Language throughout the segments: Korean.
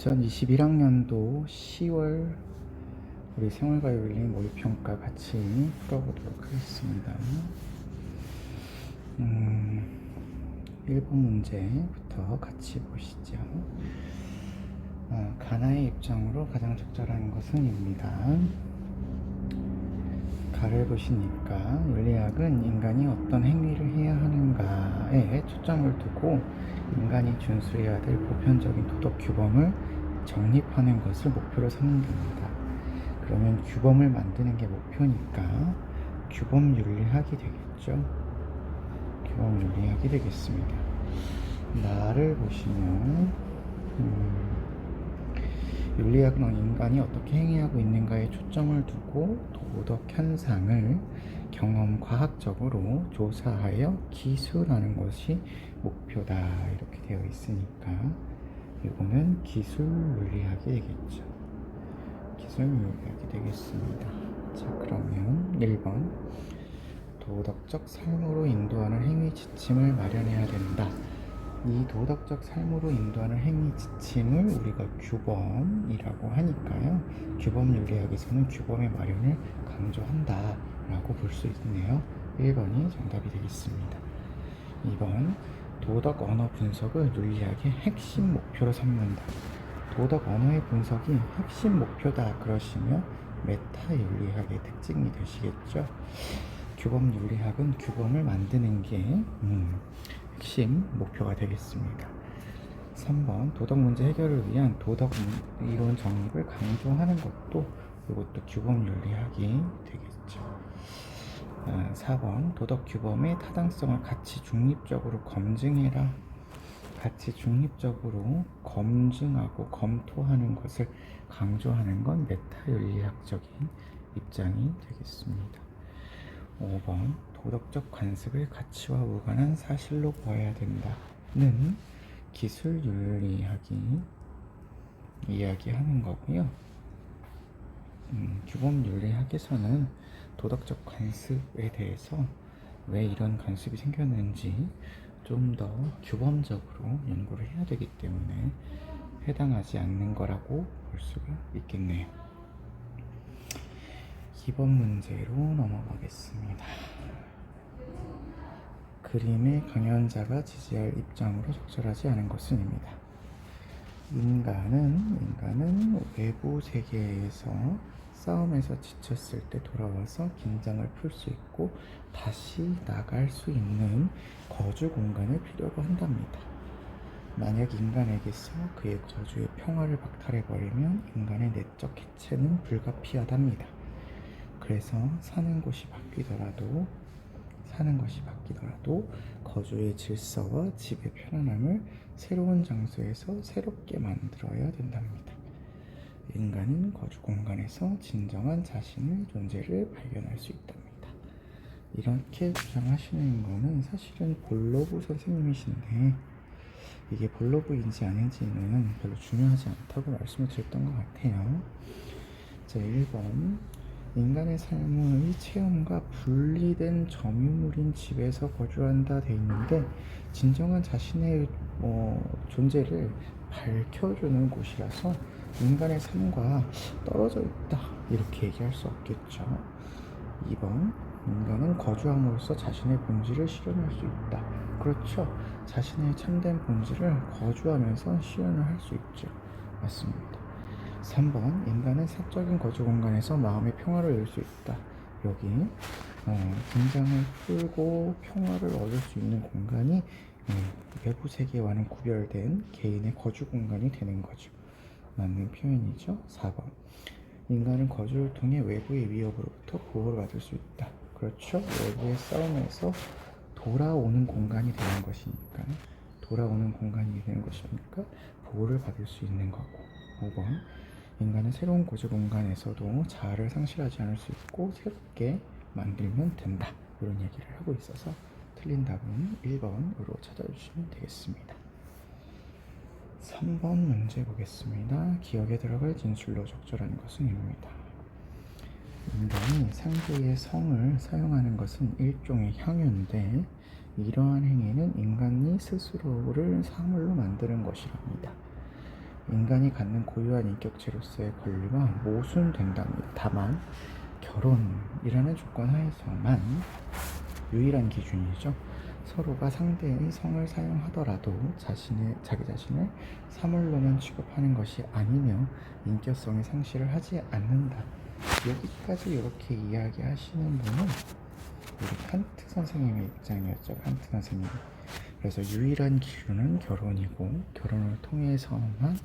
2021학년도 10월 우리 생활과윤리 모의평가 같이 풀어보도록 하겠습니다. 1번 문제부터 같이 보시죠. 가나의 입장으로 가장 적절한 것은 입니다. 가를 보시니까 윤리학은 인간이 어떤 행위를 해야 하는가에 초점을 두고 인간이 준수해야 될 보편적인 도덕 규범을 정립하는 것을 목표로 삼는답니다. 그러면 규범을 만드는 게 목표니까 규범 윤리학이 되겠죠. 규범 윤리학이 되겠습니다. 나를 보시면 윤리학은 인간이 어떻게 행위하고 있는가에 초점을 두고 도덕 현상을 경험 과학적으로 조사하여 기술하는 것이 목표다, 이렇게 되어 있으니까 이거는 기술 윤리학이 되겠죠. 기술 윤리학이 되겠습니다. 자, 그러면 1번 도덕적 삶으로 인도하는 행위 지침을 마련해야 된다. 이 도덕적 삶으로 인도하는 행위 지침을 우리가 규범이라고 하니까요, 규범 윤리학에서는 규범의 마련을 강조한다 라고 볼 수 있네요. 1번이 정답이 되겠습니다. 2번 도덕 언어 분석을 윤리학의 핵심 목표로 삼는다. 도덕 언어의 분석이 핵심 목표다 그러시면 메타 윤리학의 특징이 되시겠죠. 규범 윤리학은 규범을 만드는 게 핵심 목표가 되겠습니다. 3번 도덕 문제 해결을 위한 도덕 이론 정립을 강조하는 것도 이것도 규범 윤리학이 되겠죠. 4번 도덕 규범의 타당성을 가치 중립적으로 검증해라. 가치 중립적으로 검증하고 검토하는 것을 강조하는 건 메타 윤리학적인 입장이 되겠습니다. 5번 도덕적 관습을 가치와 무관한 사실로 보아야 된다는 기술 윤리학이 이야기하는 거고요. 규범 윤리학에서는 도덕적 관습에 대해서 왜 이런 관습이 생겼는지 좀 더 규범적으로 연구를 해야 되기 때문에 해당하지 않는 거라고 볼 수가 있겠네요. 2번 문제로 넘어가겠습니다. 그림의 강연자가 지지할 입장으로 적절하지 않은 것은입니다. 인간은 외부 세계에서 싸움에서 지쳤을 때 돌아와서 긴장을 풀 수 있고 다시 나갈 수 있는 거주 공간을 필요로 한답니다. 만약 인간에게서 그의 거주의 평화를 박탈해버리면 인간의 내적 해체는 불가피하답니다. 그래서 사는 것이 바뀌더라도 거주의 질서와 집의 편안함을 새로운 장소에서 새롭게 만들어야 된답니다. 인간은 거주 공간에서 진정한 자신의 존재를 발견할 수 있답니다. 이렇게 주장하시는 거는 사실은 볼로브 선생님이신데, 이게 볼로브인지 아닌지는 별로 중요하지 않다고 말씀을 드렸던 것 같아요. 자, 1번 인간의 삶의 체험과 분리된 점유물인 집에서 거주한다 돼 있는데, 진정한 자신의 존재를 밝혀주는 곳이라서 인간의 삶과 떨어져 있다, 이렇게 얘기할 수 없겠죠. 2번 인간은 거주함으로써 자신의 본질을 실현할 수 있다. 그렇죠. 자신의 참된 본질을 거주하면서 실현을 할 수 있죠. 맞습니다. 3번 인간은 사적인 거주 공간에서 마음의 평화를 얻을 수 있다. 여기 긴장을 풀고 평화를 얻을 수 있는 공간이 외부 세계와는 구별된 개인의 거주 공간이 되는 거죠. 맞는 표현이죠. 4번 인간은 거주를 통해 외부의 위협으로부터 보호를 받을 수 있다. 그렇죠. 외부의 싸움에서 돌아오는 공간이 되는 것이니까 보호를 받을 수 있는 거고. 5번 인간은 새로운 거주 공간에서도 자아를 상실하지 않을 수 있고 새롭게 만들면 된다, 이런 얘기를 하고 있어서 틀린 답은 1번으로 찾아주시면 되겠습니다. 3번 문제 보겠습니다. 기억에 들어갈 진술로 적절한 것은 입니다. 인간이 상대의 성을 사용하는 것은 일종의 향유인데, 이러한 행위는 인간이 스스로를 사물로 만드는 것이랍니다. 인간이 갖는 고유한 인격체로서의 권리가 모순된답니다. 다만 결혼이라는 조건 하에서만 유일한 기준이죠. 서로가 상대의 성을 사용하더라도 자기 자신을 사물로만 취급하는 것이 아니며 인격성의 상실을 하지 않는다. 여기까지 이렇게 이야기하시는 분은 우리 칸트 선생님의 입장이었죠. 칸트 선생님. 그래서 유일한 기준은 결혼이고 결혼을 통해서만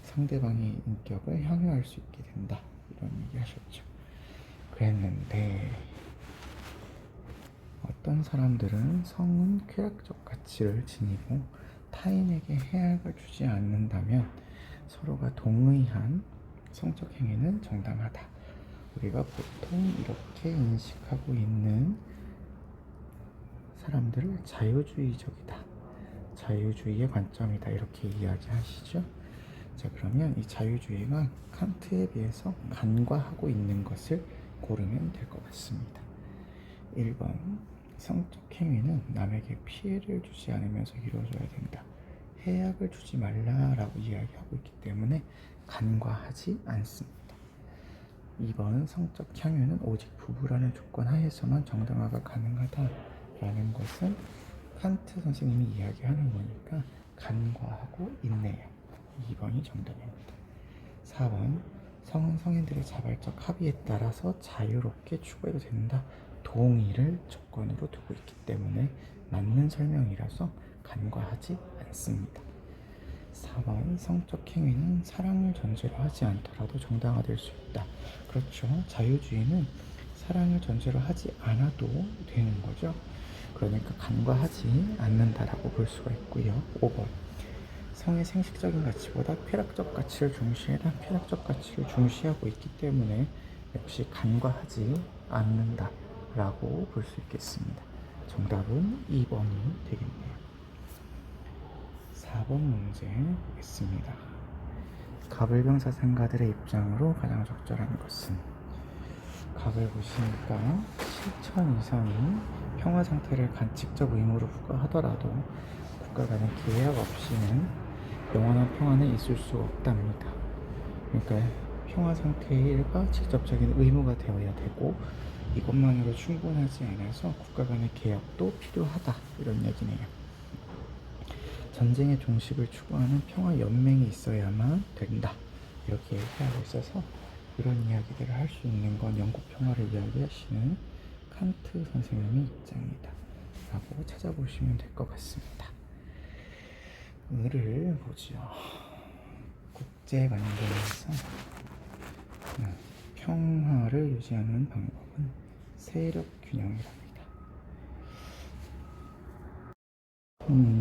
상대방의 인격을 향유할 수 있게 된다. 이런 얘기 하셨죠. 그랬는데 어떤 사람들은 성은 쾌락적 가치를 지니고 타인에게 해악을 주지 않는다면 서로가 동의한 성적 행위는 정당하다. 우리가 보통 이렇게 인식하고 있는 사람들을 자유주의적이다. 자유주의의 관점이다. 이렇게 이야기하시죠. 자, 그러면 이 자유주의가 칸트에 비해서 간과하고 있는 것을 고르면 될 것 같습니다. 1번 성적 행위는 남에게 피해를 주지 않으면서 이루어져야 된다. 해악을 주지 말라라고 이야기하고 있기 때문에 간과하지 않습니다. 2번 성적 향유는 오직 부부라는 조건 하에서만 정당화가 가능하다라는 것은 칸트 선생님이 이야기하는 거니까 간과하고 있네요. 2번이 정답입니다. 4번 성은 성인들의 자발적 합의에 따라서 자유롭게 추구해도 된다. 동의를 조건으로 두고 있기 때문에 맞는 설명이라서 간과하지 않습니다. 4번 성적 행위는 사랑을 전제로 하지 않더라도 정당화될 수 있다. 그렇죠. 자유주의는 사랑을 전제로 하지 않아도 되는 거죠. 그러니까 간과하지 않는다라고 볼 수가 있고요. 5번 성의 생식적인 가치보다 쾌락적 가치를 중시해라. 쾌락적 가치를 중시하고 있기 때문에 역시 간과하지 않는다 라고 볼 수 있겠습니다. 정답은 2번이 되겠네요. 4번 문제 보겠습니다. 가불병 사상가들의 입장으로 가장 적절한 것은 갑을 보시니까 실천 이상이 평화 상태를 직접 의무로 부과하더라도 국가 간의 계약 없이는 영원한 평화는 있을 수 없답니다. 그러니까 평화 상태의 일과 직접적인 의무가 되어야 되고 이것만으로 충분하지 않아서 국가 간의 계약도 필요하다. 이런 얘기네요. 전쟁의 종식을 추구하는 평화 연맹이 있어야만 된다. 이렇게 얘기하고 있어서 이런 이야기들을 할 수 있는 건 영국 평화를 이야기하시는 칸트 선생님의 입장이다 라고 찾아보시면 될 것 같습니다. 을을 보죠. 국제관계에서 평화를 유지하는 방법은 세력 균형이랍니다.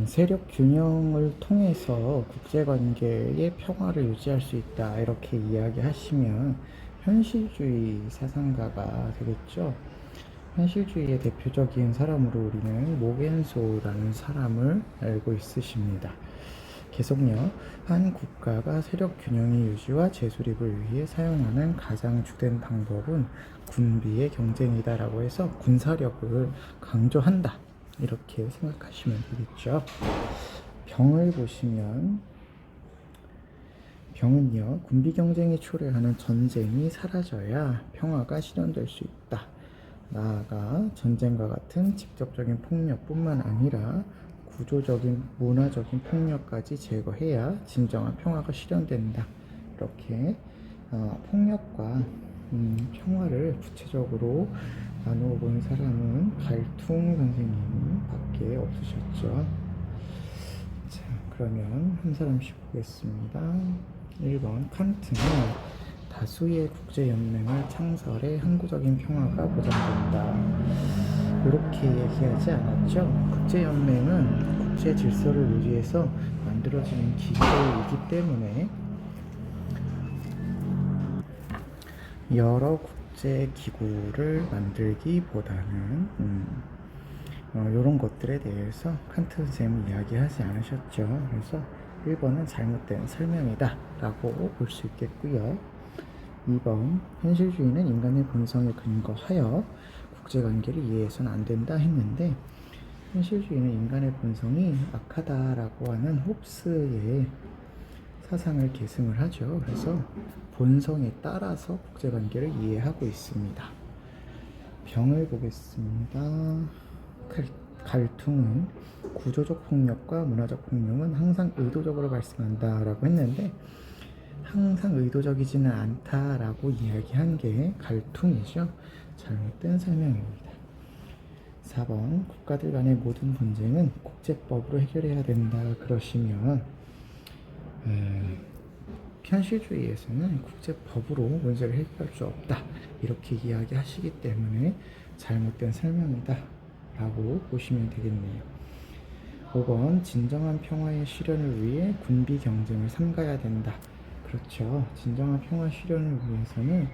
세력 균형을 통해서 국제관계의 평화를 유지할 수 있다 이렇게 이야기하시면 현실주의 사상가가 되겠죠. 현실주의의 대표적인 사람으로 우리는 모겐소라는 사람을 알고 있으십니다. 계속요. 한 국가가 세력 균형의 유지와 재수립을 위해 사용하는 가장 주된 방법은 군비의 경쟁이다라고 해서 군사력을 강조한다. 이렇게 생각하시면 되겠죠. 병을 보시면 병은요. 군비 경쟁이 초래하는 전쟁이 사라져야 평화가 실현될 수 있다. 나아가 전쟁과 같은 직접적인 폭력뿐만 아니라 구조적인 문화적인 폭력까지 제거해야 진정한 평화가 실현된다. 이렇게 폭력과 평화를 구체적으로 나누어 본 사람은 갈퉁 선생님 밖에 없으셨죠. 자, 그러면 한 사람씩 보겠습니다. 1번 칸트는 다수의 국제연맹을 창설해 항구적인 평화가 보장된다. 이렇게 얘기하지 않았죠. 국제연맹은 국제 질서를 유지해서 만들어지는 기구이기 때문에 여러 국제 기구를 만들기보다는 이런 것들에 대해서 칸트 선생님은 이야기하지 않으셨죠. 그래서 1번은 잘못된 설명이다 라고 볼 수 있겠고요. 2번 현실주의는 인간의 본성에 근거하여 국제관계를 이해해서는 안 된다 했는데 현실주의는 인간의 본성이 악하다라고 하는 홉스의 사상을 계승을 하죠. 그래서 본성에 따라서 국제관계를 이해하고 있습니다. 병을 보겠습니다. 갈퉁은 구조적 폭력과 문화적 폭력은 항상 의도적으로 발생한다 라고 했는데, 항상 의도적이지는 않다라고 이야기한 게 갈퉁이죠. 잘못된 설명입니다. 4번 국가들 간의 모든 분쟁은 국제법으로 해결해야 된다 그러시면, 현실주의에서는 국제법으로 문제를 해결할 수 없다 이렇게 이야기하시기 때문에 잘못된 설명이다 라고 보시면 되겠네요. 5번 진정한 평화의 실현을 위해 군비 경쟁을 삼가야 된다. 그렇죠. 진정한 평화 실현을 위해서는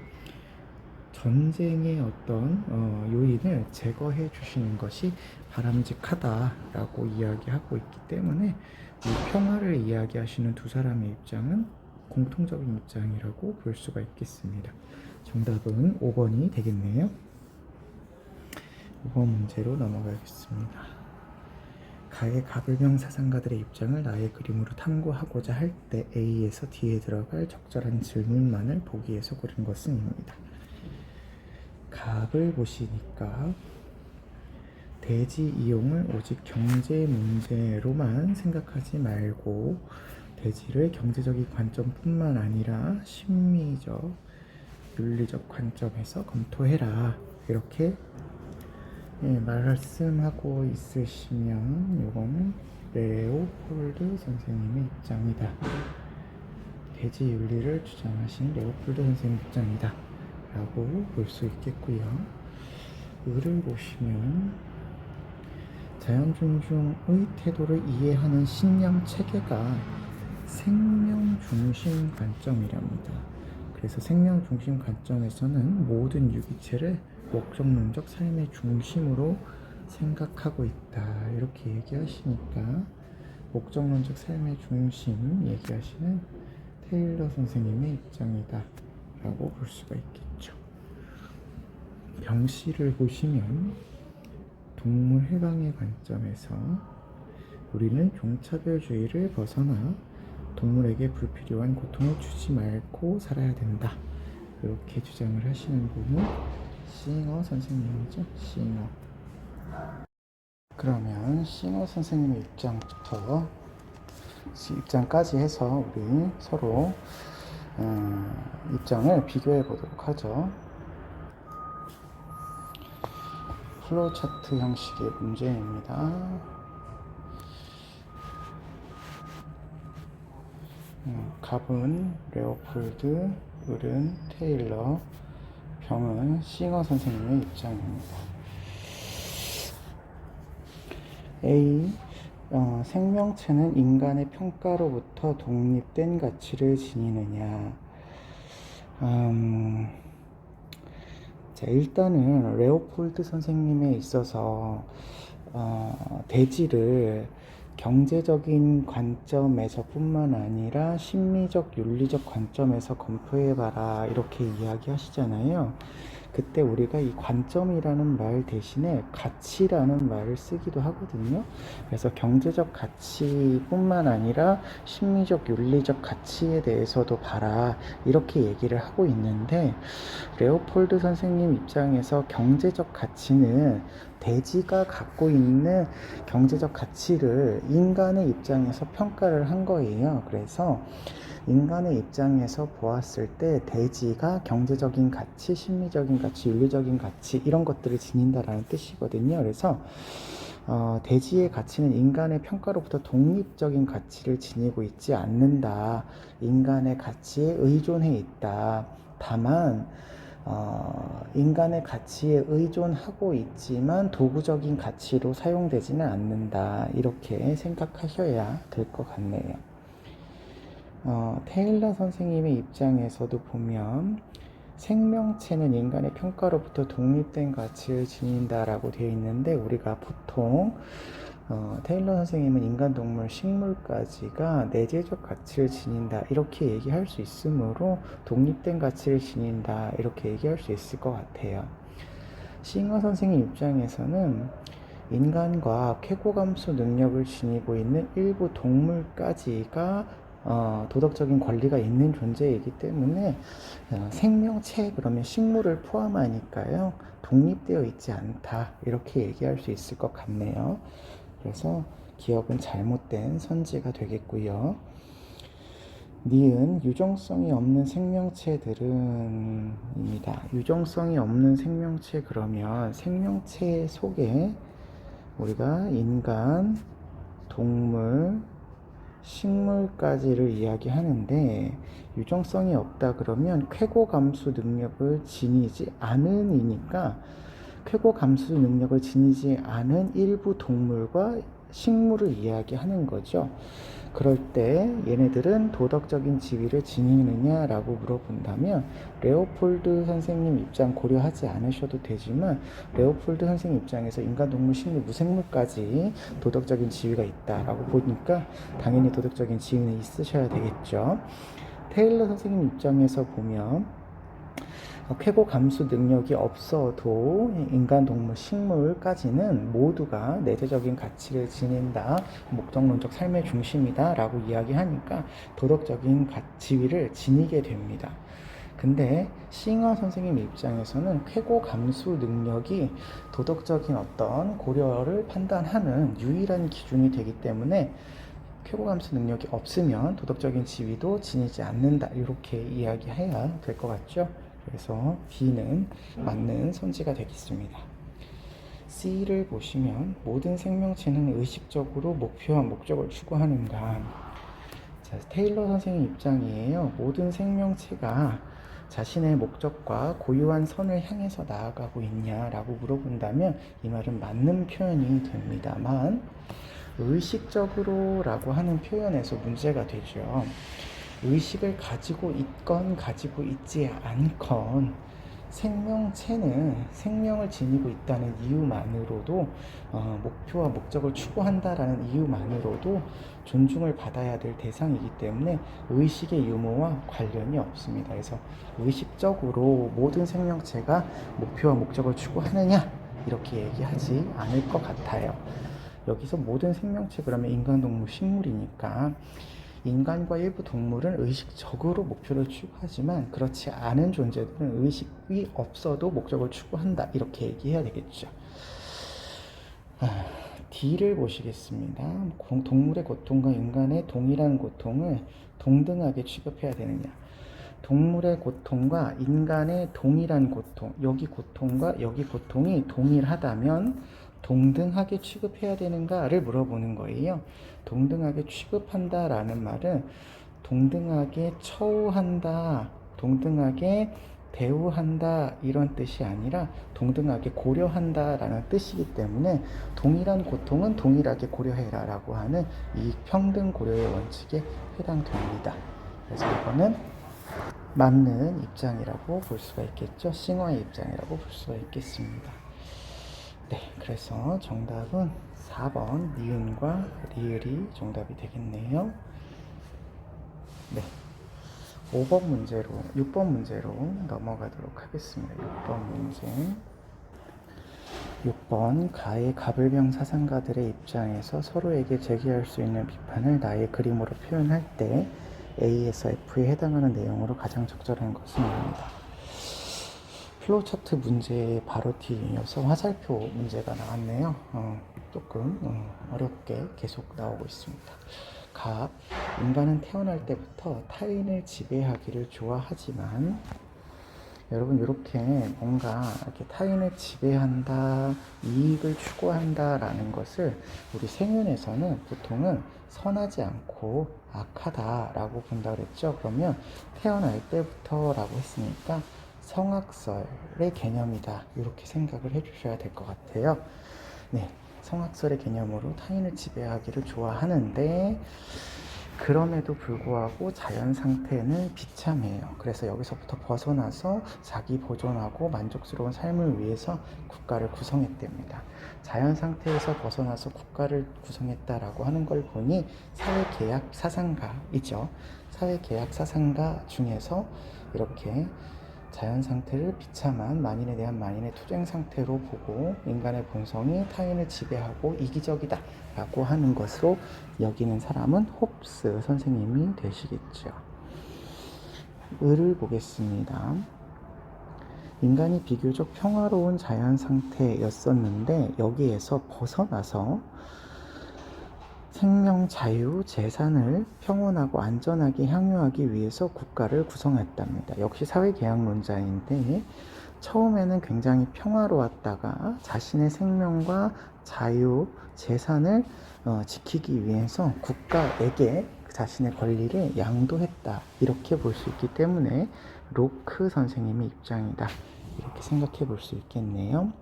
전쟁의 어떤 요인을 제거해 주시는 것이 바람직하다라고 이야기하고 있기 때문에 이 평화를 이야기하시는 두 사람의 입장은 공통적인 입장이라고 볼 수가 있겠습니다. 정답은 5번이 되겠네요. 5번 문제로 넘어가겠습니다. 가의 가불명 사상가들의 입장을 나의 그림으로 탐구하고자 할 때 A에서 D에 들어갈 적절한 질문만을 보기에서 고른 것은입니다. 갑을 보시니까 대지 이용을 오직 경제 문제로만 생각하지 말고 대지를 경제적인 관점뿐만 아니라 심리적, 윤리적 관점에서 검토해라 이렇게 말씀하고 있으시면 이거는 레오폴드 선생님의 입장이다. 대지 윤리를 주장하신 레오폴드 선생님 입장이다 라고 볼 수 있겠고요. 을을 보시면 자연 존중의 태도를 이해하는 신념 체계가 생명 중심 관점이랍니다. 그래서 생명 중심 관점에서는 모든 유기체를 목적론적 삶의 중심으로 생각하고 있다 이렇게 얘기하시니까 목적론적 삶의 중심 얘기하시는 테일러 선생님의 입장이다 라고 볼 수가 있겠죠. 병씨를 보시면 동물 해방의 관점에서 우리는 종차별주의를 벗어나 동물에게 불필요한 고통을 주지 말고 살아야 된다 이렇게 주장을 하시는 분은 싱어 선생님이죠. 싱어. 그러면 싱어 선생님의 입장까지 해서 우리 서로 입장을 비교해 보도록 하죠. 플로우 차트 형식의 문제입니다. 갑은 레오폴드, 을은 테일러, 병은 싱어 선생님의 입장입니다. A. 생명체는 인간의 평가로부터 독립된 가치를 지니느냐. 자, 일단은 레오폴드 선생님에 있어서 대지를 경제적인 관점에서 뿐만 아니라 심리적, 윤리적 관점에서 검토해봐라 이렇게 이야기하시잖아요. 그때 우리가 이 관점이라는 말 대신에 가치라는 말을 쓰기도 하거든요. 그래서 경제적 가치뿐만 아니라 심리적, 윤리적 가치에 대해서도 봐라 이렇게 얘기를 하고 있는데, 레오폴드 선생님 입장에서 경제적 가치는 대지가 갖고 있는 경제적 가치를 인간의 입장에서 평가를 한 거예요. 그래서 인간의 입장에서 보았을 때 대지가 경제적인 가치, 심리적인 가치, 윤리적인 가치 이런 것들을 지닌다라는 뜻이거든요. 그래서 대지의 가치는 인간의 평가로부터 독립적인 가치를 지니고 있지 않는다. 인간의 가치에 의존해 있다. 다만 인간의 가치에 의존하고 있지만 도구적인 가치로 사용되지는 않는다. 이렇게 생각하셔야 될 것 같네요. 테일러 선생님의 입장에서도 보면 생명체는 인간의 평가로부터 독립된 가치를 지닌다라고 되어 있는데, 우리가 보통 테일러 선생님은 인간, 동물, 식물까지가 내재적 가치를 지닌다 이렇게 얘기할 수 있으므로 독립된 가치를 지닌다 이렇게 얘기할 수 있을 것 같아요. 싱어 선생님 입장에서는 인간과 쾌고 감수 능력을 지니고 있는 일부 동물까지가 도덕적인 권리가 있는 존재이기 때문에 생명체 그러면 식물을 포함하니까요. 독립되어 있지 않다 이렇게 얘기할 수 있을 것 같네요. 그래서 기억은 잘못된 선지가 되겠고요. 니은 유정성이 없는 생명체들은 입니다. 유정성이 없는 생명체 그러면 생명체 속에 우리가 인간, 동물, 식물까지를 이야기하는데 유정성이 없다 그러면 쾌고 감수 능력을 지니지 않은 이니까 쾌고 감수 능력을 지니지 않은 일부 동물과 식물을 이야기하는 거죠. 그럴 때 얘네들은 도덕적인 지위를 지니느냐라고 물어본다면 레오폴드 선생님 입장 고려하지 않으셔도 되지만 레오폴드 선생님 입장에서 인간, 동물, 식물, 무생물까지 도덕적인 지위가 있다라고 보니까 당연히 도덕적인 지위는 있으셔야 되겠죠. 테일러 선생님 입장에서 보면 쾌고 감수 능력이 없어도 인간, 동물, 식물까지는 모두가 내재적인 가치를 지닌다, 목적론적 삶의 중심이다 라고 이야기하니까 도덕적인 지위를 지니게 됩니다. 근데 싱어 선생님 입장에서는 쾌고 감수 능력이 도덕적인 어떤 고려를 판단하는 유일한 기준이 되기 때문에 쾌고 감수 능력이 없으면 도덕적인 지위도 지니지 않는다 이렇게 이야기해야 될 것 같죠. 그래서 B는 맞는 선지가 되겠습니다. C를 보시면 모든 생명체는 의식적으로 목표와 목적을 추구하는가. 자, 테일러 선생님 입장이에요. 모든 생명체가 자신의 목적과 고유한 선을 향해서 나아가고 있냐라고 물어본다면 이 말은 맞는 표현이 됩니다만 의식적으로 라고 하는 표현에서 문제가 되죠. 의식을 가지고 있건 가지고 있지 않건 생명체는 생명을 지니고 있다는 이유만으로도 목표와 목적을 추구한다라는 이유만으로도 존중을 받아야 될 대상이기 때문에 의식의 유무와 관련이 없습니다. 그래서 의식적으로 모든 생명체가 목표와 목적을 추구하느냐 이렇게 얘기하지 않을 것 같아요. 여기서 모든 생명체 그러면 인간, 동물, 식물이니까 인간과 일부 동물은 의식적으로 목표를 추구하지만 그렇지 않은 존재들은 의식이 없어도 목적을 추구한다 이렇게 얘기해야 되겠죠. D를 보시겠습니다. 동물의 고통과 인간의 동일한 고통을 동등하게 취급해야 되느냐. 동물의 고통과 인간의 동일한 고통, 여기 고통과 여기 고통이 동일하다면 동등하게 취급해야 되는가를 물어보는 거예요. 동등하게 취급한다라는 말은 동등하게 처우한다, 동등하게 대우한다 이런 뜻이 아니라 동등하게 고려한다라는 뜻이기 때문에 동일한 고통은 동일하게 고려해라 라고 하는 이익평등 고려의 원칙에 해당됩니다. 그래서 이거는 맞는 입장이라고 볼 수가 있겠죠. 싱어의 입장이라고 볼 수가 있겠습니다. 네, 그래서 정답은 4번 니은과 리을이 정답이 되겠네요. 네, 6번 문제로 넘어가도록 하겠습니다. 6번 문제. 6번 가의 가불병 사상가들의 입장에서 서로에게 제기할 수 있는 비판을 나의 그림으로 표현할 때 A에서 F에 해당하는 내용으로 가장 적절한 것은 입니다. 플로우차트 문제의 바로 뒤이어서 화살표 문제가 나왔네요. 조금 어렵게 계속 나오고 있습니다. 가, 인간은 태어날 때부터 타인을 지배하기를 좋아하지만 여러분 이렇게 뭔가 이렇게 타인을 지배한다, 이익을 추구한다 라는 것을 우리 생윤에서는 보통은 선하지 않고 악하다라고 본다 그랬죠. 그러면 태어날 때부터 라고 했으니까 성악설의 개념이다 이렇게 생각을 해주셔야 될 것 같아요. 네, 성악설의 개념으로 타인을 지배하기를 좋아하는데 그럼에도 불구하고 자연 상태는 비참해요. 그래서 여기서부터 벗어나서 자기 보존하고 만족스러운 삶을 위해서 국가를 구성했답니다. 자연 상태에서 벗어나서 국가를 구성했다라고 하는 걸 보니 사회계약 사상가이죠. 사회계약 사상가 중에서 이렇게 자연 상태를 비참한 만인에 대한 만인의 투쟁 상태로 보고 인간의 본성이 타인을 지배하고 이기적이다 라고 하는 것으로 여기는 사람은 홉스 선생님이 되시겠죠. 을을 보겠습니다. 인간이 비교적 평화로운 자연 상태였었는데 여기에서 벗어나서 생명, 자유, 재산을 평온하고 안전하게 향유하기 위해서 국가를 구성했답니다. 역시 사회계약론자인데 처음에는 굉장히 평화로웠다가 자신의 생명과 자유, 재산을 지키기 위해서 국가에게 자신의 권리를 양도했다. 이렇게 볼 수 있기 때문에 로크 선생님의 입장이다. 이렇게 생각해 볼 수 있겠네요.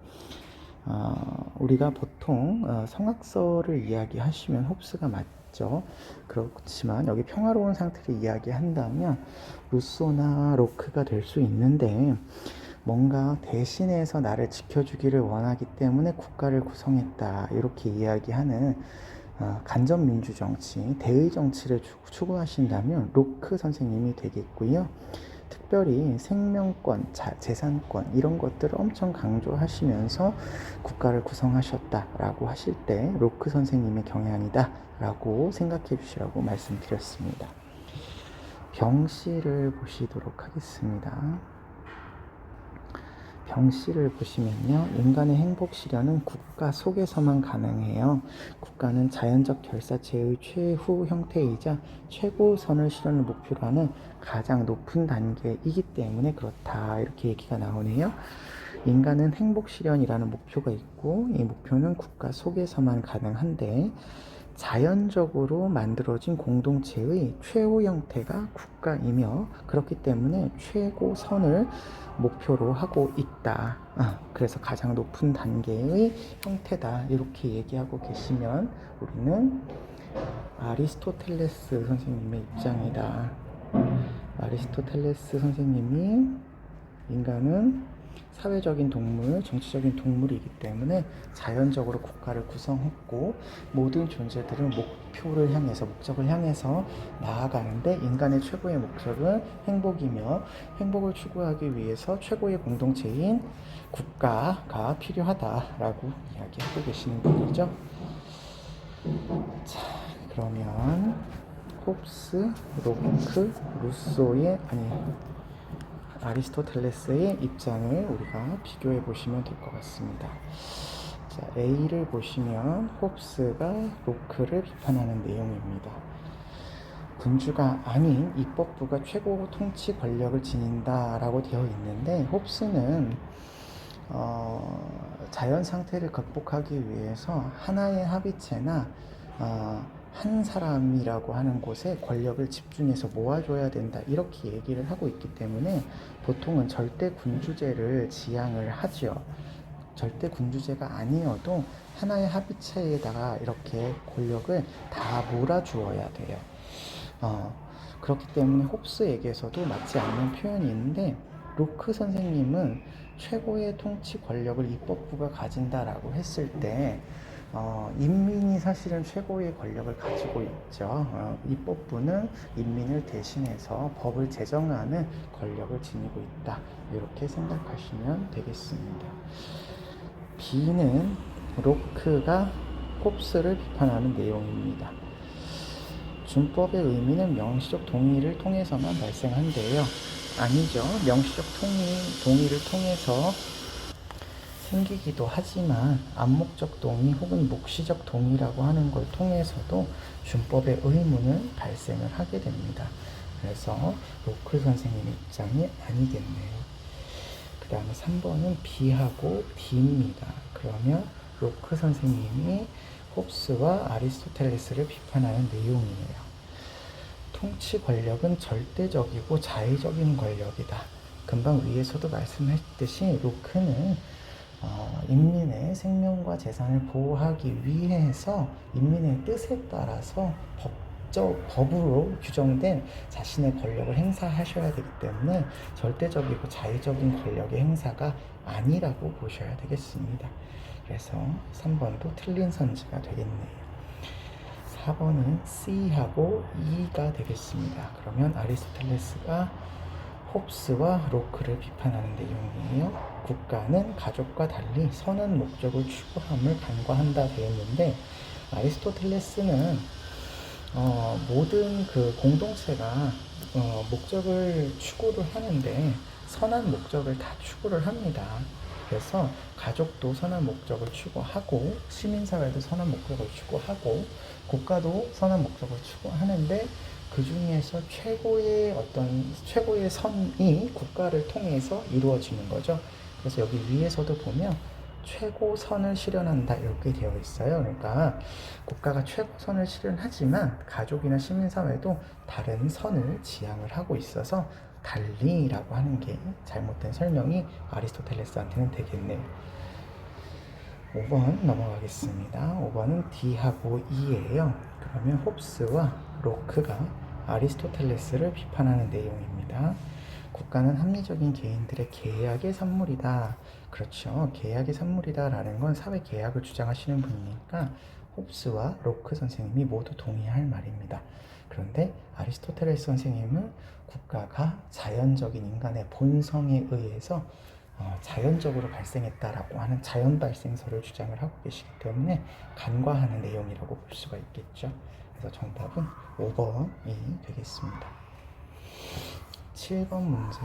우리가 보통 성악설을 이야기하시면 홉스가 맞죠. 그렇지만 여기 평화로운 상태를 이야기한다면 루소나 로크가 될 수 있는데 뭔가 대신해서 나를 지켜주기를 원하기 때문에 국가를 구성했다 이렇게 이야기하는 간접민주정치, 대의정치를 추구하신다면 로크 선생님이 되겠고요. 특별히 생명권, 재산권 이런 것들을 엄청 강조하시면서 국가를 구성하셨다라고 하실 때 로크 선생님의 경향이다 라고 생각해 주시라고 말씀드렸습니다. 병씨를 보시도록 하겠습니다. 병씨를 보시면요, 인간의 행복 실현은 국가 속에서만 가능해요. 국가는 자연적 결사체의 최후 형태이자 최고선을 실현을 목표로 하는 가장 높은 단계이기 때문에 그렇다 이렇게 얘기가 나오네요. 인간은 행복 실현이라는 목표가 있고 이 목표는 국가 속에서만 가능한데 자연적으로 만들어진 공동체의 최후 형태가 국가이며 그렇기 때문에 최고선을 목표로 하고 있다. 그래서 가장 높은 단계의 형태다. 이렇게 얘기하고 계시면 우리는 아리스토텔레스 선생님의 입장이다. 아리스토텔레스 선생님이 인간은 사회적인 동물, 정치적인 동물이기 때문에 자연적으로 국가를 구성했고 모든 존재들은 목표를 향해서, 목적을 향해서 나아가는데 인간의 최고의 목적은 행복이며 행복을 추구하기 위해서 최고의 공동체인 국가가 필요하다라고 이야기하고 계시는 분이죠. 자, 그러면 홉스, 로크, 루소의 아리스토텔레스의 입장을 우리가 비교해 보시면 될 것 같습니다. 자, A를 보시면 홉스가 로크를 비판하는 내용입니다. 군주가 아닌 입법부가 최고 통치 권력을 지닌다라고 되어 있는데 홉스는 자연 상태를 극복하기 위해서 하나의 합의체나 한 사람이라고 하는 곳에 권력을 집중해서 모아줘야 된다 이렇게 얘기를 하고 있기 때문에 보통은 절대 군주제를 지향을 하죠. 절대 군주제가 아니어도 하나의 합의체에다가 이렇게 권력을 다 몰아주어야 돼요. 그렇기 때문에 홉스에게서도 맞지 않는 표현이 있는데 로크 선생님은 최고의 통치 권력을 입법부가 가진다라고 했을 때 인민이 사실은 최고의 권력을 가지고 있죠. 입법부는 인민을 대신해서 법을 제정하는 권력을 지니고 있다. 이렇게 생각하시면 되겠습니다. B는 로크가 홉스를 비판하는 내용입니다. 준법의 의미는 명시적 동의를 통해서만 발생한대요. 아니죠. 명시적 동의를 통해서 생기기도 하지만 암묵적 동의 혹은 묵시적 동의라고 하는 걸 통해서도 준법의 의무는 발생을 하게 됩니다. 그래서 로크 선생님의 입장이 아니겠네요. 그 다음에 3번은 B하고 D입니다. 그러면 로크 선생님이 홉스와 아리스토텔레스를 비판하는 내용이에요. 통치 권력은 절대적이고 자의적인 권력이다. 금방 위에서도 말씀했듯이 로크는 인민의 생명과 재산을 보호하기 위해서 인민의 뜻에 따라서 법으로 규정된 자신의 권력을 행사하셔야 되기 때문에 절대적이고 자의적인 권력의 행사가 아니라고 보셔야 되겠습니다. 그래서 3번도 틀린 선지가 되겠네요. 4번은 C하고 E가 되겠습니다. 그러면 아리스토텔레스가 홉스와 로크를 비판하는 내용이에요. 국가는 가족과 달리 선한 목적을 추구함을 간과한다 되어 있는데, 아리스토텔레스는 모든 그 공동체가 목적을 추구를 하는데 선한 목적을 다 추구를 합니다. 그래서 가족도 선한 목적을 추구하고 시민사회도 선한 목적을 추구하고 국가도 선한 목적을 추구하는데 그 중에서 최고의 선이 국가를 통해서 이루어지는 거죠. 그래서 여기 위에서도 보면 최고선을 실현한다 이렇게 되어 있어요. 그러니까 국가가 최고선을 실현하지만 가족이나 시민사회도 다른 선을 지향을 하고 있어서 달리라고 하는 게 잘못된 설명이 아리스토텔레스한테는 되겠네요. 5번 넘어가겠습니다. 5번은 D하고 E예요. 그러면 홉스와 로크가 아리스토텔레스를 비판하는 내용입니다. 국가는 합리적인 개인들의 계약의 산물이다. 그렇죠. 계약의 산물이다 라는 건 사회 계약을 주장하시는 분이니까 홉스와 로크 선생님이 모두 동의할 말입니다. 그런데 아리스토텔레스 선생님은 국가가 자연적인 인간의 본성에 의해서 자연적으로 발생했다라고 하는 자연 발생설을 주장을 하고 계시기 때문에 간과하는 내용이라고 볼 수가 있겠죠. 그래서 정답은 5번이 되겠습니다. 7번 문제,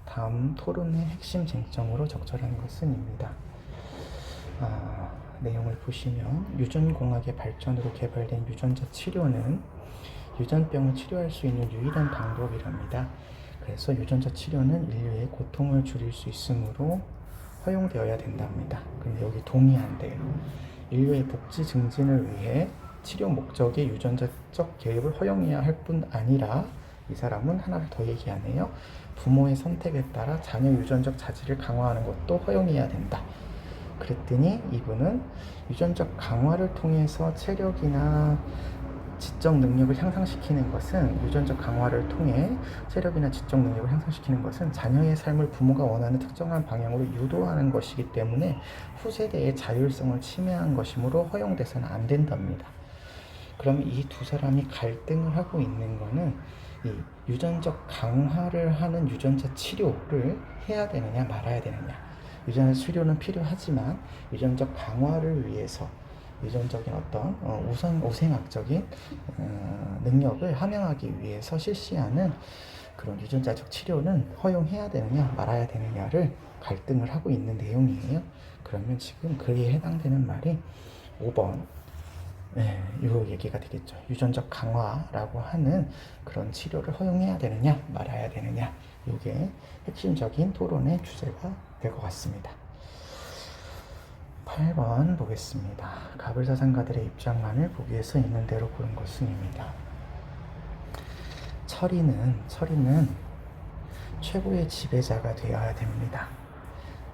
다음 토론의 핵심 쟁점으로 적절한 것은입니다. 내용을 보시면 유전공학의 발전으로 개발된 유전자 치료는 유전병을 치료할 수 있는 유일한 방법이랍니다. 그래서 유전자 치료는 인류의 고통을 줄일 수 있으므로 허용되어야 된답니다. 근데 여기 동의한대요. 인류의 복지 증진을 위해 치료 목적의 유전자적 개입을 허용해야 할 뿐 아니라 이 사람은 하나를 더 얘기하네요. 부모의 선택에 따라 자녀 유전적 자질을 강화하는 것도 허용해야 된다. 그랬더니 이분은 유전적 강화를 통해서 체력이나 지적 능력을 향상시키는 것은 유전적 강화를 통해 체력이나 지적 능력을 향상시키는 것은 자녀의 삶을 부모가 원하는 특정한 방향으로 유도하는 것이기 때문에 후세대의 자율성을 침해한 것이므로 허용돼서는 안 된답니다. 그러면 이 두 사람이 갈등을 하고 있는 거는 이 유전적 강화를 하는 유전자 치료를 해야 되느냐 말아야 되느냐. 유전자 치료는 필요하지만 유전적 강화를 위해서 유전적인 어떤 우생학적인 능력을 함양하기 위해서 실시하는 그런 유전자적 치료는 허용해야 되느냐 말아야 되느냐를 갈등을 하고 있는 내용이에요. 그러면 지금 그에 해당되는 말이 5번 이 얘기가 되겠죠. 유전적 강화라고 하는 그런 치료를 허용해야 되느냐 말아야 되느냐, 이게 핵심적인 토론의 주제가 될 것 같습니다. 8번 보겠습니다. 가불사상가들의 입장만을 보기 위해서 있는 대로 고른 것은입니다. 철이는 최고의 지배자가 되어야 됩니다.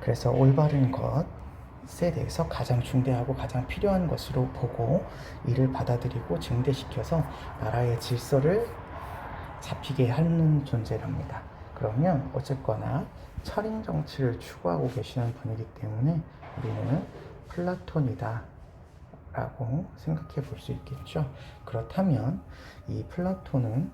그래서 올바른 것에 대해서 가장 중대하고 가장 필요한 것으로 보고 이를 받아들이고 증대시켜서 나라의 질서를 잡히게 하는 존재랍니다. 그러면 어쨌거나 철인 정치를 추구하고 계시는 분이기 때문에 우리는 플라톤이다 라고 생각해 볼 수 있겠죠. 그렇다면 이 플라톤은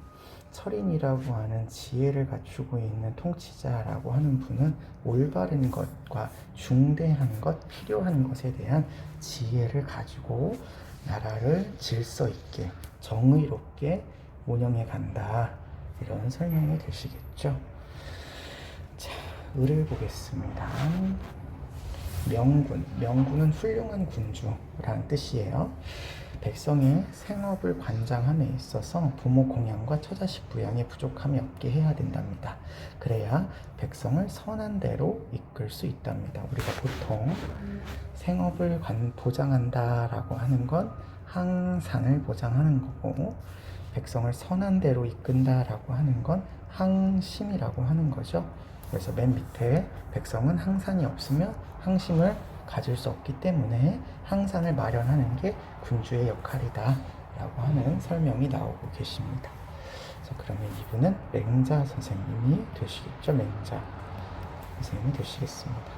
철인이라고 하는 지혜를 갖추고 있는 통치자라고 하는 분은 올바른 것과 중대한 것, 필요한 것에 대한 지혜를 가지고 나라를 질서 있게 정의롭게 운영해 간다, 이런 설명이 되시겠죠. 자, 을을 보겠습니다. 명군은 훌륭한 군주라는 뜻이에요. 백성의 생업을 관장함에 있어서 부모 공양과 처자식 부양에 부족함이 없게 해야 된답니다. 그래야 백성을 선한 대로 이끌 수 있답니다. 우리가 보통 생업을 보장한다라고 하는 건 항산을 보장하는 거고, 백성을 선한 대로 이끈다라고 하는 건 항심이라고 하는 거죠. 그래서 맨 밑에 백성은 항산이 없으면 항심을 가질 수 없기 때문에 항산을 마련하는 게 군주의 역할이다 라고 하는 설명이 나오고 계십니다. 자, 그러면 이분은 맹자 선생님이 되시겠죠. 맹자 선생님이 되시겠습니다.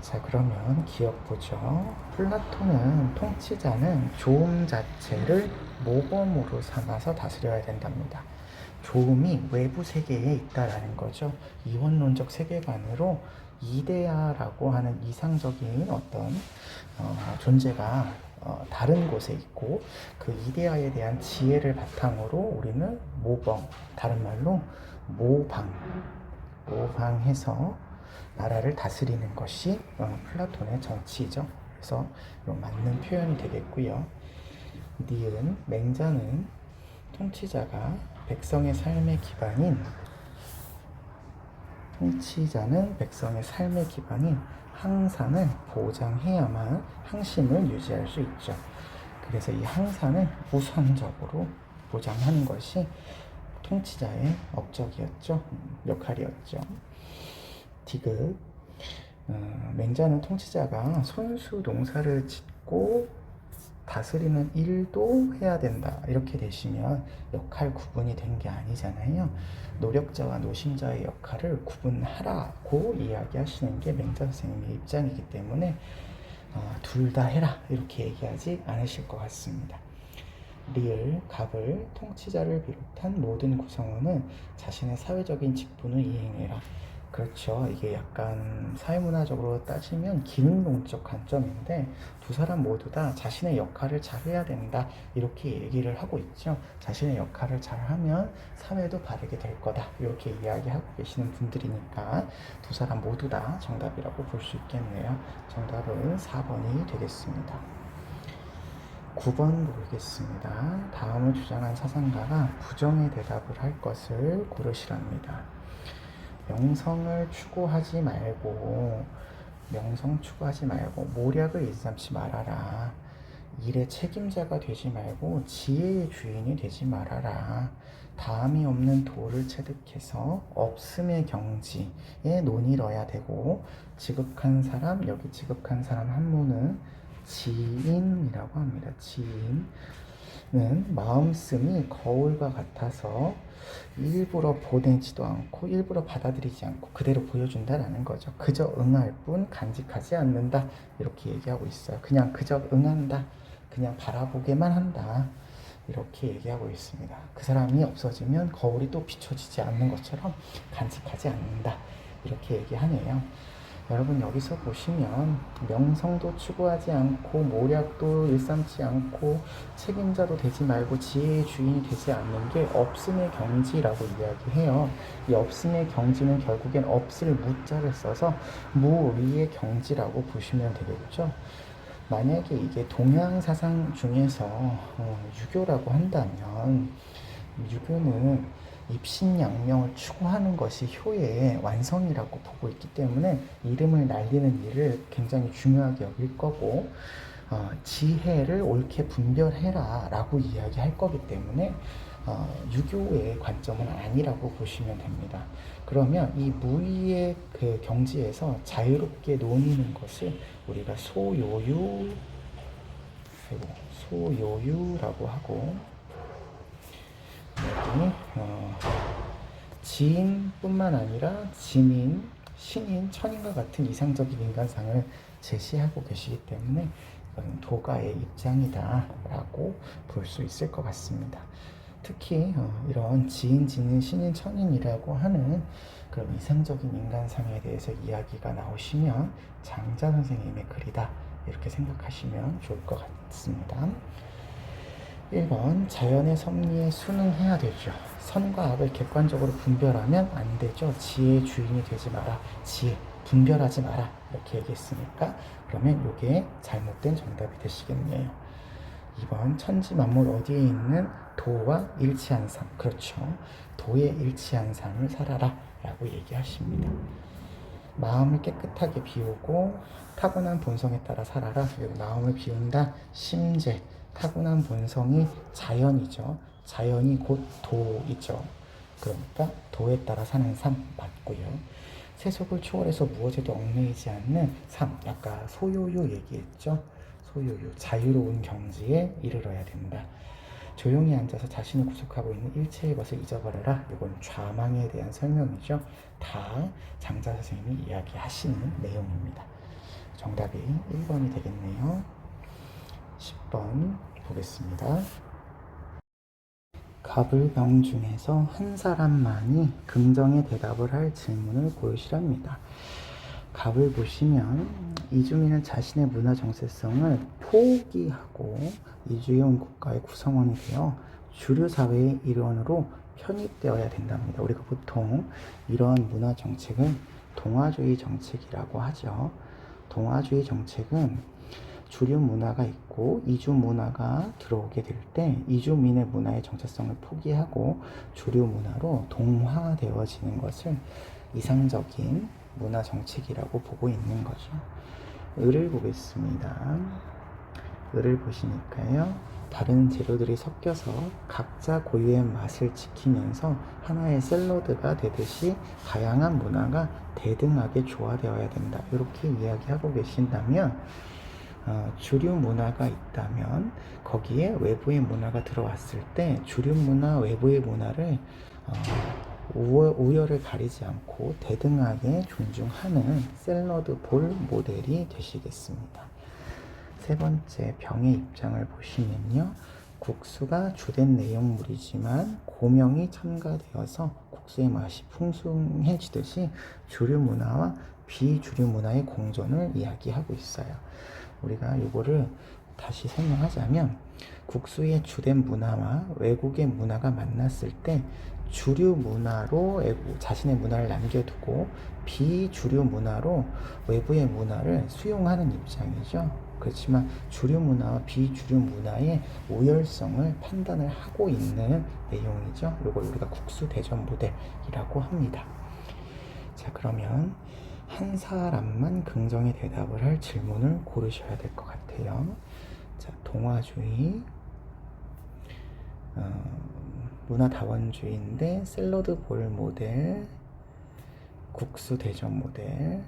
자, 그러면 기억보죠. 플라톤은 통치자는 조음 자체를 모범으로 삼아서 다스려야 된답니다. 좋음이 외부 세계에 있다라는 거죠. 이원론적 세계관으로 이데아라고 하는 이상적인 어떤 존재가 다른 곳에 있고 그 이데아에 대한 지혜를 바탕으로 우리는 모범, 다른 말로 모방해서 나라를 다스리는 것이 플라톤의 정치죠. 그래서 맞는 표현이 되겠고요. 니은, 맹자는 통치자가 백성의 삶의 기반인 항산을 보장해야만 항심을 유지할 수 있죠. 그래서 이 항산을 우선적으로 보장하는 것이 통치자의 업적이었죠. 역할이었죠. 디귿, 맹자는 통치자가 손수 농사를 짓고 다스리는 일도 해야 된다 이렇게 되시면 역할 구분이 된 게 아니잖아요. 노력자와 노심자의 역할을 구분하라고 이야기하시는 게 맹자 선생님의 입장이기 때문에 둘 다 해라 이렇게 얘기하지 않으실 것 같습니다. 리을, 갑을, 통치자를 비롯한 모든 구성원은 자신의 사회적인 직분을 이행해라. 그렇죠. 이게 약간 사회문화적으로 따지면 기능론적 관점인데 두 사람 모두 다 자신의 역할을 잘 해야 된다 이렇게 얘기를 하고 있죠. 자신의 역할을 잘 하면 사회도 바르게 될 거다 이렇게 이야기하고 계시는 분들이니까 두 사람 모두 다 정답이라고 볼 수 있겠네요. 정답은 4번이 되겠습니다. 9번 보겠습니다. 다음을 주장한 사상가가 부정의 대답을 할 것을 고르시랍니다. 명성 추구하지 말고 모략을 일삼지 말아라. 일의 책임자가 되지 말고 지혜의 주인이 되지 말아라. 다음이 없는 도를 체득해서 없음의 경지에 논이러야 되고 여기 지극한 사람 한문은 지인이라고 합니다. 지인은 마음씀이 거울과 같아서 일부러 보내지도 않고 일부러 받아들이지 않고 그대로 보여준다라는 거죠. 그저 응할 뿐 간직하지 않는다 이렇게 얘기하고 있어요. 그냥 그저 응한다, 그냥 바라보게만 한다 이렇게 얘기하고 있습니다. 그 사람이 없어지면 거울이 또 비춰지지 않는 것처럼 간직하지 않는다 이렇게 얘기하네요. 여러분 여기서 보시면 명성도 추구하지 않고 모략도 일삼지 않고 책임자도 되지 말고 지혜의 주인이 되지 않는 게 없음의 경지라고 이야기해요. 이 없음의 경지는 결국엔 없을 무자를 써서 무위의 경지라고 보시면 되겠죠. 만약에 이게 동양 사상 중에서 유교라고 한다면 유교는 입신양명을 추구하는 것이 효의 완성이라고 보고 있기 때문에 이름을 날리는 일을 굉장히 중요하게 여길 거고 지혜를 옳게 분별해라 라고 이야기할 거기 때문에 유교의 관점은 아니라고 보시면 됩니다. 그러면 이 무의의 그 경지에서 자유롭게 논의는 것을 우리가 소요유라고 하고 여기 지인뿐만 아니라 진인, 신인, 천인과 같은 이상적인 인간상을 제시하고 계시기 때문에 이건 도가의 입장이다 라고 볼 수 있을 것 같습니다. 특히 이런 지인, 진인, 신인, 천인이라고 하는 그런 이상적인 인간상에 대해서 이야기가 나오시면 장자 선생님의 글이다 이렇게 생각하시면 좋을 것 같습니다. 1번 자연의 섭리에 순응해야 되죠. 선과 악을 객관적으로 분별하면 안 되죠. 지혜의 주인이 되지 마라. 분별하지 마라. 이렇게 얘기했으니까 그러면 이게 잘못된 정답이 되시겠네요. 2번 천지 만물 어디에 있는 도와 일치한 삶. 그렇죠. 도에 일치한 삶을 살아라 라고 얘기하십니다. 마음을 깨끗하게 비우고 타고난 본성에 따라 살아라. 여기 마음을 비운다. 심재. 타고난 본성이 자연이죠. 자연이 곧 도이죠. 그러니까 도에 따라 사는 삶 맞고요. 세속을 초월해서 무엇에도 얽매이지 않는 삶. 아까 소요요 얘기했죠. 소요요. 자유로운 경지에 이르러야 된다. 조용히 앉아서 자신을 구속하고 있는 일체의 것을 잊어버려라. 이건 좌망에 대한 설명이죠. 다 장자 선생님이 이야기하시는 내용입니다. 정답이 1번이 되겠네요. 10번 보겠습니다. 갑을병 중에서 한 사람만이 긍정의 대답을 할 질문을 고르시랍니다. 갑을 보시면 이주민은 자신의 문화 정체성을 포기하고 이주해온 국가의 구성원이 되어 주류 사회의 일원으로 편입되어야 된답니다. 우리가 보통 이런 문화 정책은 동화주의 정책이라고 하죠. 동화주의 정책은 주류 문화가 있고 이주 문화가 들어오게 될 때 이주민의 문화의 정체성을 포기하고 주류 문화로 동화되어지는 것을 이상적인 문화 정책이라고 보고 있는 거죠. 을을 보겠습니다. 을을 보시니까요. 다른 재료들이 섞여서 각자 고유의 맛을 지키면서 하나의 샐러드가 되듯이 다양한 문화가 대등하게 조화되어야 된다. 이렇게 이야기하고 계신다면 주류 문화가 있다면 거기에 외부의 문화가 들어왔을 때 주류 문화, 외부의 문화를 우열을 가리지 않고 대등하게 존중하는 샐러드 볼 모델이 되시겠습니다. 세 번째, 병의 입장을 보시면요. 국수가 주된 내용물이지만 고명이 첨가되어서 국수의 맛이 풍성해지듯이 주류 문화와 비주류 문화의 공존을 이야기하고 있어요. 우리가 이거를 다시 설명하자면 국수의 주된 문화와 외국의 문화가 만났을 때 주류 문화로 자신의 문화를 남겨두고 비주류 문화로 외부의 문화를 수용하는 입장이죠. 그렇지만 주류 문화와 비주류 문화의 우열성을 판단을 하고 있는 내용이죠. 이걸 우리가 국수 대전 모델이라고 합니다. 자, 그러면 한 사람만 긍정의 대답을 할 질문을 고르셔야 될 것 같아요. 자, 동화주의, 문화다원주의인데 샐러드 볼 모델, 국수 대전 모델,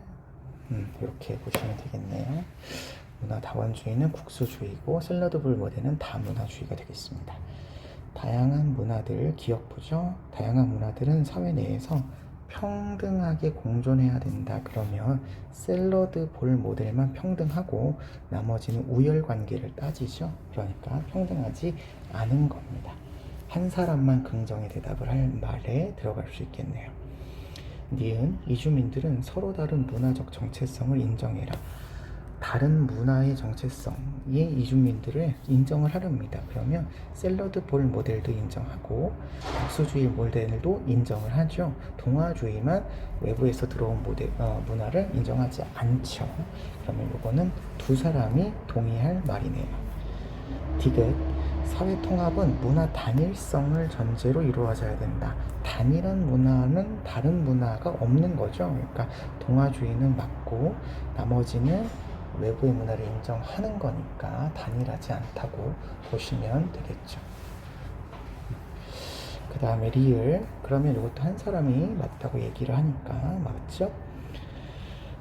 이렇게 보시면 되겠네요. 문화다원주의는 국수주의고 샐러드 볼 모델은 다문화주의가 되겠습니다. 다양한 문화들 기억보죠. 다양한 문화들은 사회 내에서 평등하게 공존해야 된다. 그러면 샐러드 볼 모델만 평등하고 나머지는 우열 관계를 따지죠. 그러니까 평등하지 않은 겁니다. 한 사람만 긍정의 대답을 할 말에 들어갈 수 있겠네요. 니은, 이주민들은 서로 다른 문화적 정체성을 인정해라. 다른 문화의 정체성의 이주민들을 인정을 하렵니다. 그러면 샐러드 볼 모델도 인정하고 국수주의 모델도 인정을 하죠. 동화주의만 외부에서 들어온 문화를 인정하지 않죠. 그러면 이거는 두 사람이 동의할 말이네요. 디귿, 사회통합은 문화 단일성을 전제로 이루어져야 된다. 단일한 문화는 다른 문화가 없는 거죠. 그러니까 동화주의는 맞고 나머지는 외부의 문화를 인정하는 거니까 단일하지 않다고 보시면 되겠죠. 그 다음에 리을, 그러면 이것도 한 사람이 맞다고 얘기를 하니까 맞죠?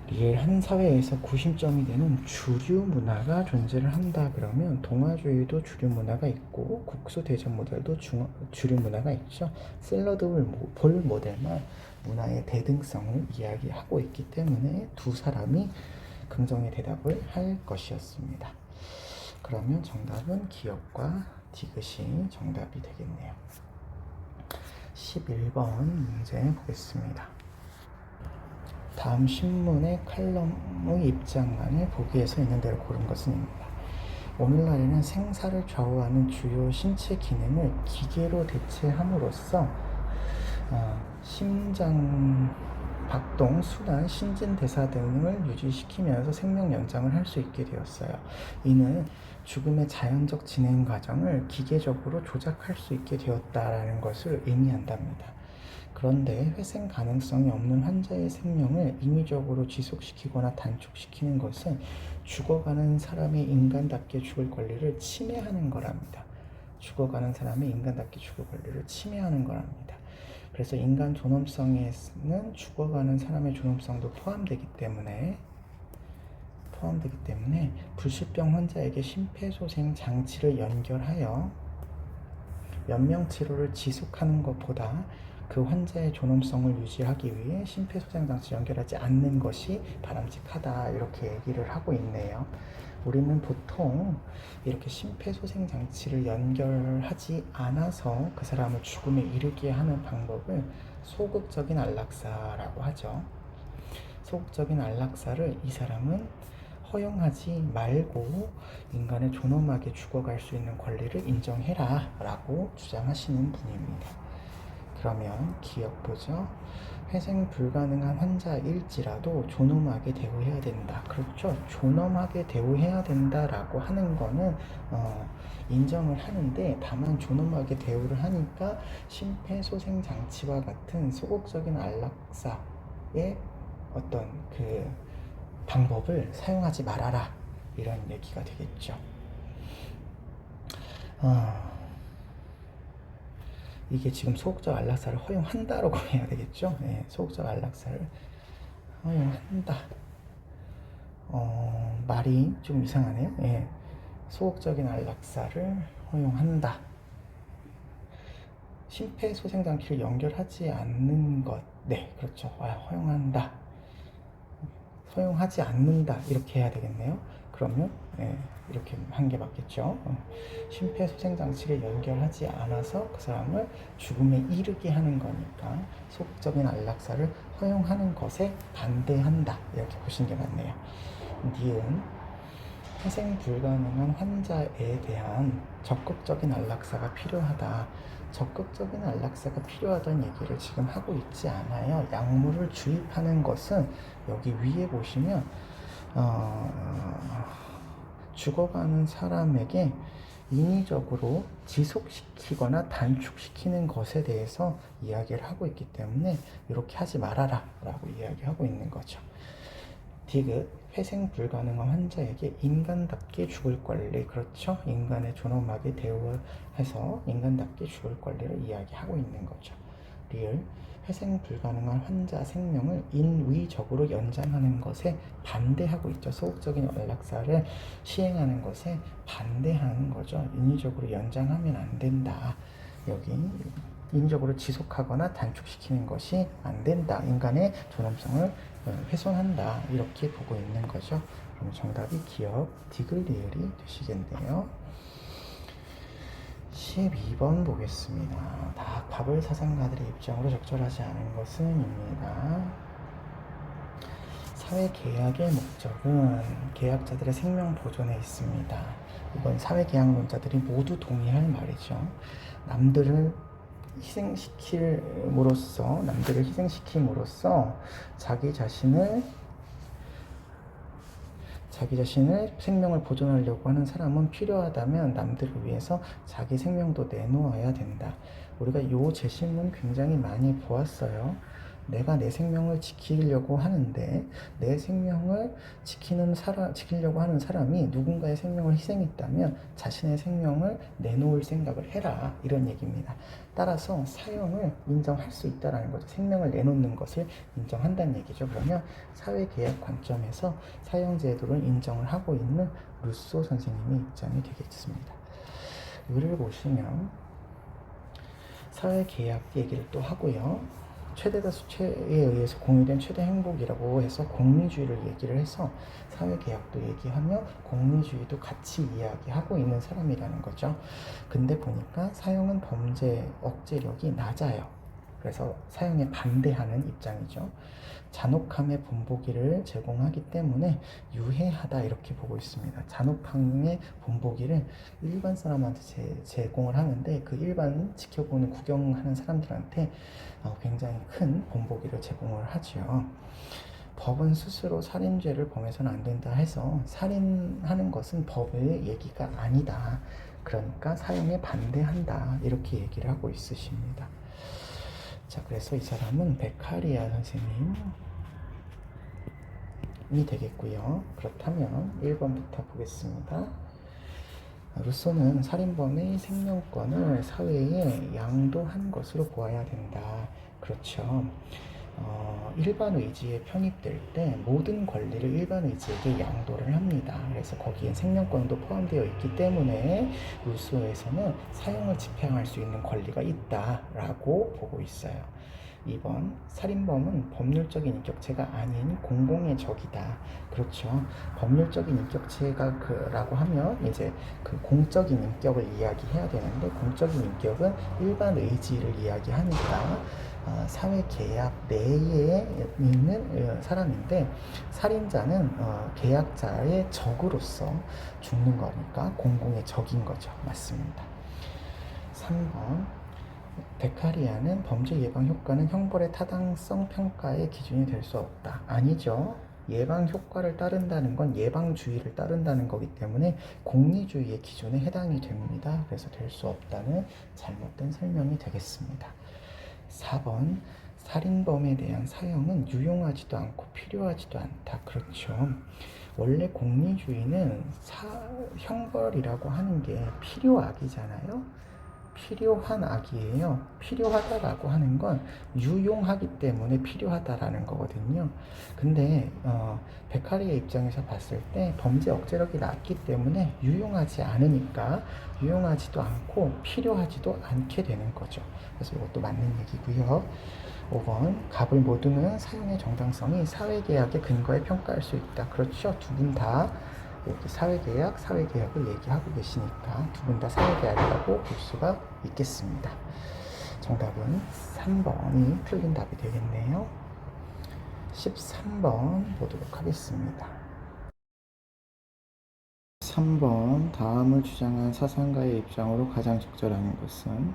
리을, 한 사회에서 구심점이 되는 주류 문화가 존재를 한다 그러면 동화주의도 주류 문화가 있고 국수 대전 모델도 주류 문화가 있죠. 샐러드 볼 모델만 문화의 대등성을 이야기하고 있기 때문에 두 사람이 긍정의 대답을 할 것이었습니다. 그러면 정답은 기억과 디귿이 정답이 되겠네요. 11번 문제 보겠습니다. 다음 신문의 칼럼의 입장만을 보기에서 있는 대로 고른 것은입니다. 오늘날에는 생사를 좌우하는 주요 신체 기능을 기계로 대체함으로써 심장 박동, 순환, 신진대사 등을 유지시키면서 생명 연장을 할 수 있게 되었어요. 이는 죽음의 자연적 진행 과정을 기계적으로 조작할 수 있게 되었다라는 것을 의미한답니다. 그런데 회생 가능성이 없는 환자의 생명을 임의적으로 지속시키거나 단축시키는 것은 죽어가는 사람의 인간답게 죽을 권리를 침해하는 거랍니다. 죽어가는 사람의 인간답게 죽을 권리를 침해하는 거랍니다. 그래서 인간 존엄성에는 죽어가는 사람의 존엄성도 포함되기 때문에 불치병 환자에게 심폐소생 장치를 연결하여 연명치료를 지속하는 것보다 그 환자의 존엄성을 유지하기 위해 심폐소생 장치 연결하지 않는 것이 바람직하다, 이렇게 얘기를 하고 있네요. 우리는 보통 이렇게 심폐소생장치를 연결하지 않아서 그 사람을 죽음에 이르게 하는 방법을 소극적인 안락사라고 하죠. 소극적인 안락사를 이 사람은 허용하지 말고 인간의 존엄하게 죽어갈 수 있는 권리를 인정해라 라고 주장하시는 분입니다. 그러면 기억보죠. 회생 불가능한 환자일지라도 존엄하게 대우해야 된다. 그렇죠. 존엄하게 대우해야 된다라고 하는 거는 인정을 하는데, 다만 존엄하게 대우를 하니까 심폐소생장치와 같은 소극적인 안락사의 어떤 그 방법을 사용하지 말아라, 이런 얘기가 되겠죠. 이게 지금 소극적 안락사를 허용한다라고 해야 되겠죠. 네, 소극적 안락사를 허용한다. 말이 좀 이상하네요. 네, 소극적인 안락사를 허용한다. 심폐소생장치를 연결하지 않는 것, 네, 그렇죠. 허용한다. 허용하지 않는다, 이렇게 해야 되겠네요. 그러면 이렇게 한 게 맞겠죠. 심폐소생장치를 연결하지 않아서 그 사람을 죽음에 이르게 하는 거니까 소극적인 안락사를 허용하는 것에 반대한다, 이렇게 보시는 게 맞네요. 니은 회생 불가능한 환자에 대한 적극적인 안락사가 필요하다. 적극적인 안락사가 필요하다는 얘기를 지금 하고 있지 않아요. 약물을 주입하는 것은 여기 위에 보시면 죽어가는 사람에게 인위적으로 지속시키거나 단축시키는 것에 대해서 이야기를 하고 있기 때문에 이렇게 하지 말아라 라고 이야기하고 있는 거죠. 디귿, 회생 불가능한 환자에게 인간답게 죽을 권리, 그렇죠? 인간의 존엄하게 대우해서 인간답게 죽을 권리를 이야기하고 있는 거죠. 리을, 회생 불가능한 환자 생명을 인위적으로 연장하는 것에 반대하고 있죠. 소극적인 안락사를 시행하는 것에 반대하는 거죠. 인위적으로 연장하면 안 된다. 여기 인위적으로 지속하거나 단축시키는 것이 안 된다. 인간의 존엄성을 훼손한다. 이렇게 보고 있는 거죠. 그럼 정답이 기억, 디귿, 리을이 되시겠네요. 12번 보겠습니다. 다 바벨 사상가들의 입장으로 적절하지 않은 것은입니다. 사회계약의 목적은 계약자들의 생명 보존에 있습니다. 이건 사회계약론자들이 모두 동의할 말이죠. 남들을 희생시킴으로써 자기 자신의 생명을 보존하려고 하는 사람은 필요하다면 남들을 위해서 자기 생명도 내놓아야 된다. 우리가 이 제시문 굉장히 많이 보았어요. 내가 내 생명을 지키려고 하는데 내 생명을 지키려고 하는 사람이 누군가의 생명을 희생했다면 자신의 생명을 내놓을 생각을 해라, 이런 얘기입니다. 따라서 사형을 인정할 수 있다는 거죠. 생명을 내놓는 것을 인정한다는 얘기죠. 그러면 사회계약 관점에서 사형제도를 인정을 하고 있는 루소 선생님의 입장이 되겠습니다. 의를 보시면 사회계약 얘기를 또 하고요. 최대다수에 의해서 공유된 최대 행복이라고 해서 공리주의를 얘기를 해서 사회계약도 얘기하며 공리주의도 같이 이야기하고 있는 사람이라는 거죠. 근데 보니까 사형은 범죄 억제력이 낮아요. 그래서 사형에 반대하는 입장이죠. 잔혹함의 본보기를 제공하기 때문에 유해하다, 이렇게 보고 있습니다. 잔혹함의 본보기를 일반 사람한테 제공을 하는데 그 일반 지켜보는 구경하는 사람들한테 굉장히 큰 본보기를 제공을 하죠. 법은 스스로 살인죄를 범해서는 안 된다 해서 살인하는 것은 법의 얘기가 아니다. 그러니까 사형에 반대한다, 이렇게 얘기를 하고 있으십니다. 자, 그래서 이 사람은 베카리아 선생님이 되겠고요. 그렇다면 1번부터 보겠습니다. 루소는 살인범의 생명권을 사회에 양도한 것으로 보아야 된다. 그렇죠. 일반 의지에 편입될 때 모든 권리를 일반 의지에게 양도를 합니다. 그래서 거기에 생명권도 포함되어 있기 때문에 루소에서는 사형을 집행할 수 있는 권리가 있다라고 보고 있어요. 2번 살인범은 법률적인 인격체가 아닌 공공의 적이다. 그렇죠. 법률적인 인격체가 라고 하면 이제 그 공적인 인격을 이야기해야 되는데, 공적인 인격은 일반 의지를 이야기하니까 사회 계약 내에 있는 사람인데, 살인자는 계약자의 적으로서 죽는 거니까 공공의 적인 거죠. 맞습니다. 3번 베카리아는 범죄 예방 효과는 형벌의 타당성 평가의 기준이 될 수 없다. 아니죠. 예방 효과를 따른다는 건 예방주의를 따른다는 거기 때문에 공리주의의 기준에 해당이 됩니다. 그래서 될 수 없다는 잘못된 설명이 되겠습니다. 4번 살인범에 대한 사형은 유용하지도 않고 필요하지도 않다. 그렇죠. 원래 공리주의는 형벌이라고 하는 게 필요악이잖아요. 필요한 악이에요. 필요하다라고 하는 건 유용하기 때문에 필요하다라는 거거든요. 근데 베카리의 입장에서 봤을 때 범죄 억제력이 낮기 때문에 유용하지 않으니까 유용하지도 않고 필요하지도 않게 되는 거죠. 그래서 이것도 맞는 얘기고요. 5번 갑을 모두는 사용의 정당성이 사회계약의 근거에 평가할 수 있다. 그렇죠. 두 분 다 여기 사회계약을 얘기하고 계시니까 두 분 다 사회계약이라고 볼 수가 있겠습니다. 정답은 3번이 틀린 답이 되겠네요. 13번 보도록 하겠습니다. 3번 다음을 주장한 사상가의 입장으로 가장 적절한 것은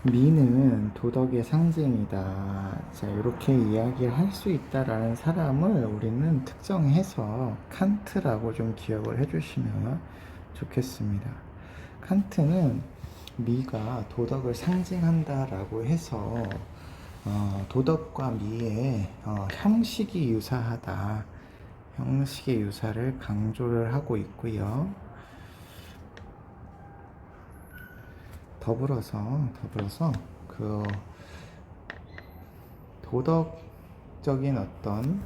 미는 도덕의 상징이다. 자, 이렇게 이야기를 할 수 있다라는 사람을 우리는 특정해서 칸트라고 좀 기억을 해주시면 좋겠습니다. 칸트는 미가 도덕을 상징한다라고 해서 도덕과 미의 형식이 유사하다. 형식의 유사를 강조를 하고 있고요. 더불어서 그 도덕적인 어떤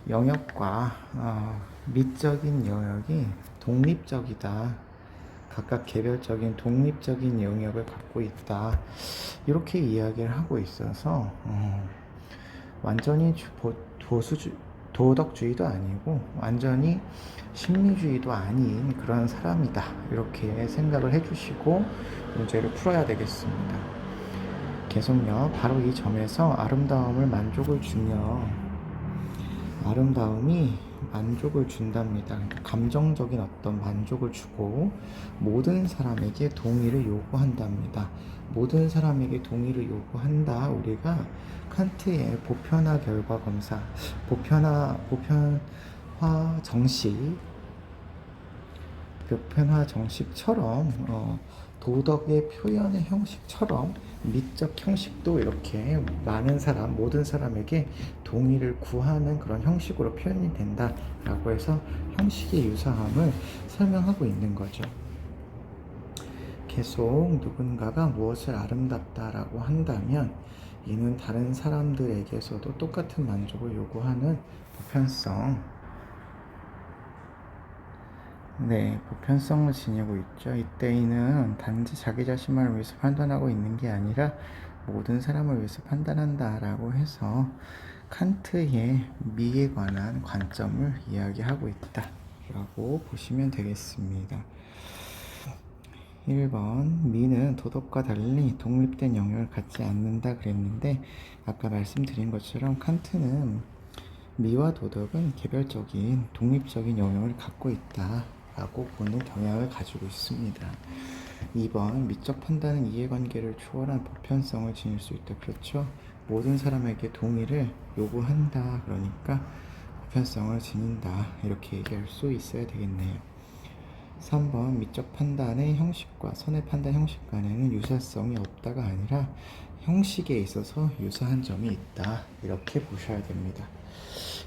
영역과 미적인 영역이 독립적이다. 각각 개별적인 독립적인 영역을 갖고 있다. 이렇게 이야기를 하고 있어서 완전히 도덕주의도 아니고 완전히 심리주의도 아닌 그런 사람이다. 이렇게 생각을 해주시고 문제를 풀어야 되겠습니다. 계속요. 바로 이 점에서 아름다움을 만족을 주며 아름다움이 만족을 준답니다. 감정적인 어떤 만족을 주고 모든 사람에게 동의를 요구한답니다. 모든 사람에게 동의를 요구한다. 우리가 칸트의 보편화 결과 검사, 보편화 정식처럼 도덕의 표현의 형식처럼 미적 형식도 이렇게 모든 사람에게 동의를 구하는 그런 형식으로 표현이 된다라고 해서 형식의 유사함을 설명하고 있는 거죠. 계속 누군가가 무엇을 아름답다라고 한다면 이는 다른 사람들에게서도 똑같은 만족을 요구하는 보편성을 지니고 있죠. 이때에는 단지 자기 자신만을 위해서 판단하고 있는 게 아니라 모든 사람을 위해서 판단한다라고 해서 칸트의 미에 관한 관점을 이야기하고 있다라고 보시면 되겠습니다. 1번 미는 도덕과 달리 독립된 영역을 갖지 않는다 그랬는데, 아까 말씀드린 것처럼 칸트는 미와 도덕은 개별적인 독립적인 영역을 갖고 있다라고 보는 경향을 가지고 있습니다. 2번 미적 판단은 이해관계를 초월한 보편성을 지닐 수 있다. 그렇죠. 모든 사람에게 동의를 요구한다. 그러니까 보편성을 지닌다. 이렇게 얘기할 수 있어야 되겠네요. 3번 미적 판단의 형식과 선의 판단 형식 간에는 유사성이 없다가 아니라 형식에 있어서 유사한 점이 있다. 이렇게 보셔야 됩니다.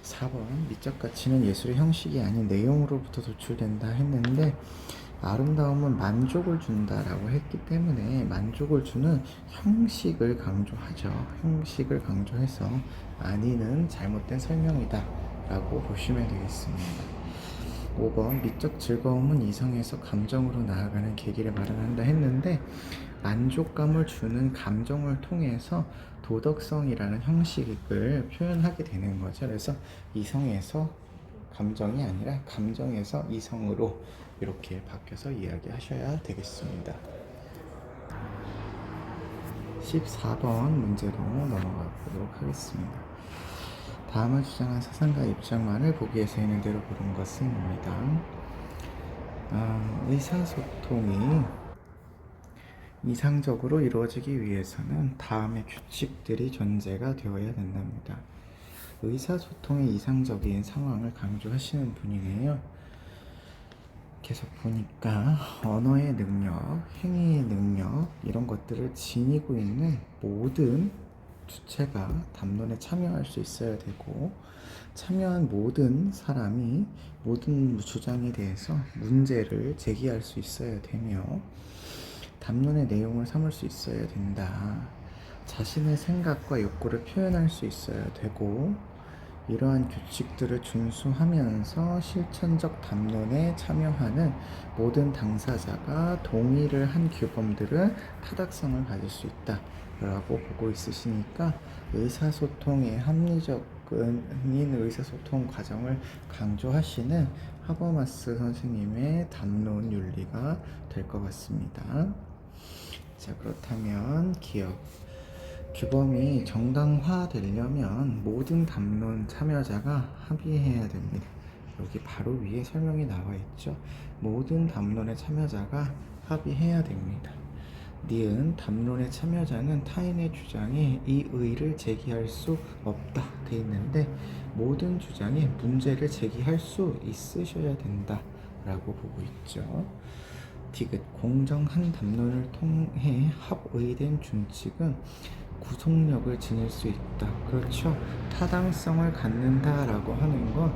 4번 미적 가치는 예술의 형식이 아닌 내용으로부터 도출된다 했는데, 아름다움은 만족을 준다라고 했기 때문에 만족을 주는 형식을 강조하죠. 형식을 강조해서 아니는 잘못된 설명이다 라고 보시면 되겠습니다. 5번 미적 즐거움은 이성에서 감정으로 나아가는 계기를 마련한다 했는데, 만족감을 주는 감정을 통해서 도덕성이라는 형식을 표현하게 되는 거죠. 그래서 이성에서 감정이 아니라 감정에서 이성으로 이렇게 바뀌어서 이야기하셔야 되겠습니다. 14번 문제로 넘어가 보도록 하겠습니다. 다음을 주장한 사상가 입장만을 보기에서 있는 대로 고른 것은입니다. 의사소통이 이상적으로 이루어지기 위해서는 다음의 규칙들이 존재가 되어야 된답니다. 의사소통의 이상적인 상황을 강조하시는 분이네요. 계속 보니까 언어의 능력, 행위의 능력 이런 것들을 지니고 있는 모든 주체가 담론에 참여할 수 있어야 되고, 참여한 모든 사람이 모든 주장에 대해서 문제를 제기할 수 있어야 되며, 담론의 내용을 삼을 수 있어야 된다. 자신의 생각과 욕구를 표현할 수 있어야 되고, 이러한 규칙들을 준수하면서 실천적 담론에 참여하는 모든 당사자가 동의를 한 규범들은 타당성을 가질 수 있다 라고 보고 있으시니까, 의사소통의 합리적인 의사소통 과정을 강조하시는 하버마스 선생님의 담론 윤리가 될 것 같습니다. 자, 그렇다면 기억. 규범이 정당화되려면 모든 담론 참여자가 합의해야 됩니다. 여기 바로 위에 설명이 나와 있죠. 모든 담론의 참여자가 합의해야 됩니다. 니은 담론의 참여자는 타인의 주장에 이의를 제기할 수 없다 돼 있는데, 모든 주장에 문제를 제기할 수 있으셔야 된다 라고 보고 있죠. 디귿. 공정한 담론을 통해 합의된 준칙은 구속력을 지닐 수 있다. 그렇죠. 타당성을 갖는다라고 하는 건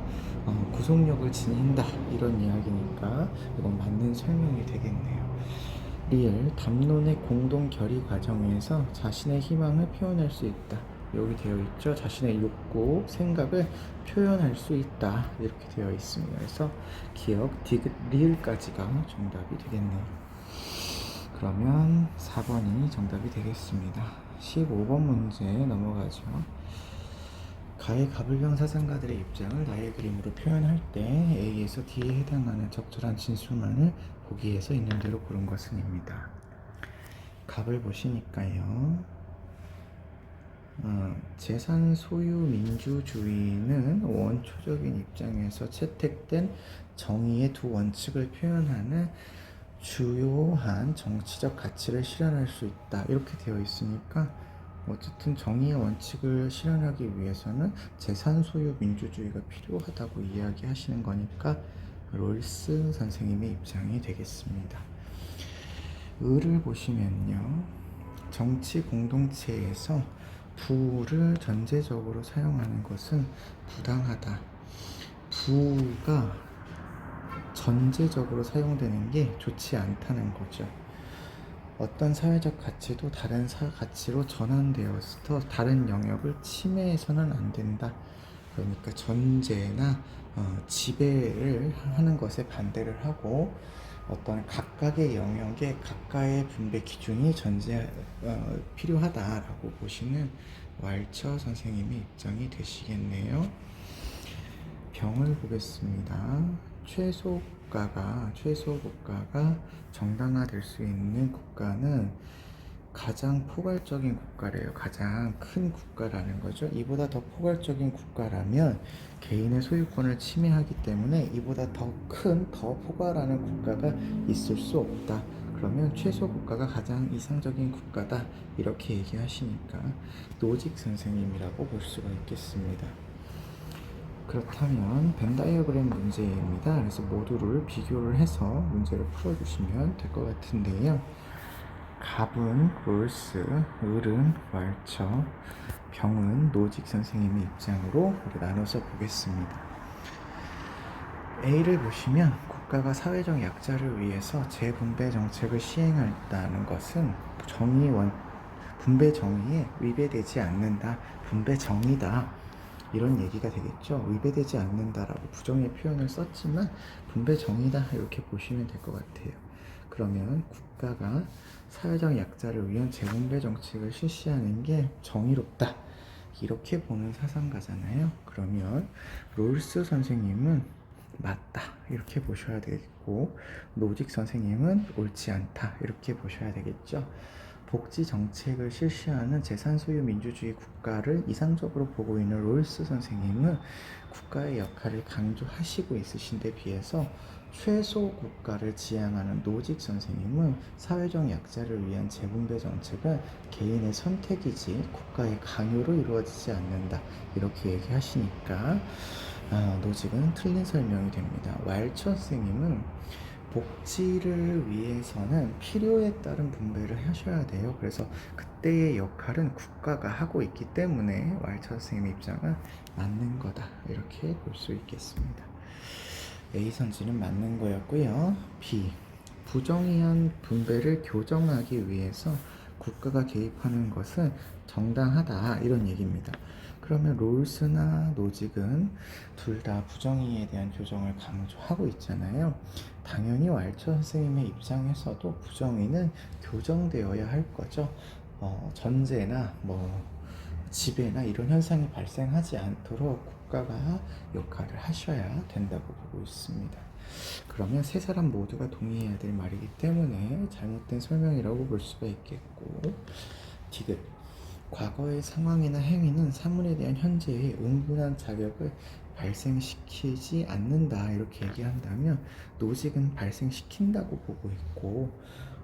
구속력을 지닌다 이런 이야기니까 이건 맞는 설명이 되겠네요. 리을. 담론의 공동 결의 과정에서 자신의 희망을 표현할 수 있다. 여기 되어 있죠. 자신의 욕구, 생각을 표현할 수 있다 이렇게 되어 있습니다. 그래서 기억, 디귿, 리을까지가 정답이 되겠네요. 그러면 4번이 정답이 되겠습니다. 15번 문제 넘어가죠. 가의 가불병 사상가들의 입장을 나의 그림으로 표현할 때 A에서 D에 해당하는 적절한 진술만을 보기에서 있는 대로 고른 것은입니다. 갑을 보시니까요. 재산 소유 민주주의는 원초적인 입장에서 채택된 정의의 두 원칙을 표현하는 주요한 정치적 가치를 실현할 수 있다 이렇게 되어 있으니까, 어쨌든 정의의 원칙을 실현하기 위해서는 재산 소유 민주주의가 필요하다고 이야기하시는 거니까 롤스 선생님의 입장이 되겠습니다. 을을 보시면요, 정치 공동체에서 부를 전제적으로 사용하는 것은 부당하다. 부가 전제적으로 사용되는 게 좋지 않다는 거죠. 어떤 사회적 가치도 다른 가치로 전환되어서 다른 영역을 침해해서는 안 된다. 그러니까 전제나 지배를 하는 것에 반대를 하고, 어떤 각각의 영역에 각각의 분배 기준이 필요하다라고 보시는 왈처 선생님의 입장이 되시겠네요. 병을 보겠습니다. 최소국가가 정당화될 수 있는 국가는 가장 포괄적인 국가래요. 가장 큰 국가라는 거죠. 이보다 더 포괄적인 국가라면 개인의 소유권을 침해하기 때문에 이보다 더 큰, 더 포괄하는 국가가 있을 수 없다. 그러면 최소국가가 가장 이상적인 국가다 이렇게 얘기하시니까 노직 선생님이라고 볼 수가 있겠습니다. 그렇다면 벤 다이어그램 문제입니다. 그래서 모두를 비교를 해서 문제를 풀어주시면 될 것 같은데요. 갑은 롤스, 을은 왈처, 병은 노직 선생님의 입장으로 우리 나눠서 보겠습니다. A를 보시면 국가가 사회적 약자를 위해서 재분배 정책을 시행한다는 것은 분배 정의에 위배되지 않는다. 분배 정의다. 이런 얘기가 되겠죠. 위배되지 않는다라고 부정의 표현을 썼지만 분배 정의다 이렇게 보시면 될 것 같아요. 그러면 국가가 사회적 약자를 위한 재분배 정책을 실시하는 게 정의롭다. 이렇게 보는 사상가잖아요. 그러면 롤스 선생님은 맞다. 이렇게 보셔야 되겠고, 노직 선생님은 옳지 않다. 이렇게 보셔야 되겠죠. 복지 정책을 실시하는 재산 소유 민주주의 국가를 이상적으로 보고 있는 롤스 선생님은 국가의 역할을 강조하시고 있으신데 비해서 최소 국가를 지향하는 노직 선생님은 사회적 약자를 위한 재분배 정책은 개인의 선택이지 국가의 강요로 이루어지지 않는다. 이렇게 얘기하시니까 노직은 틀린 설명이 됩니다. 와일처 선생님은 복지를 위해서는 필요에 따른 분배를 하셔야 돼요. 그래서 그때의 역할은 국가가 하고 있기 때문에 와일처 선생님의 입장은 맞는 거다. 이렇게 볼 수 있겠습니다. A 선지는 맞는 거였고요. B. 부정의한 분배를 교정하기 위해서 국가가 개입하는 것은 정당하다. 이런 얘기입니다. 그러면 롤스나 노직은 둘 다 부정의에 대한 교정을 강조하고 있잖아요. 당연히 왈처 선생님의 입장에서도 부정의는 교정되어야 할 거죠. 전제나 지배나 이런 현상이 발생하지 않도록 국가가 역할을 하셔야 된다고 보고 있습니다. 그러면 세 사람 모두가 동의해야 될 말이기 때문에 잘못된 설명이라고 볼 수가 있겠고, 디귿. 과거의 상황이나 행위는 사물에 대한 현재의 응분한 자격을 발생시키지 않는다. 이렇게 얘기한다면 노직은 발생시킨다고 보고 있고,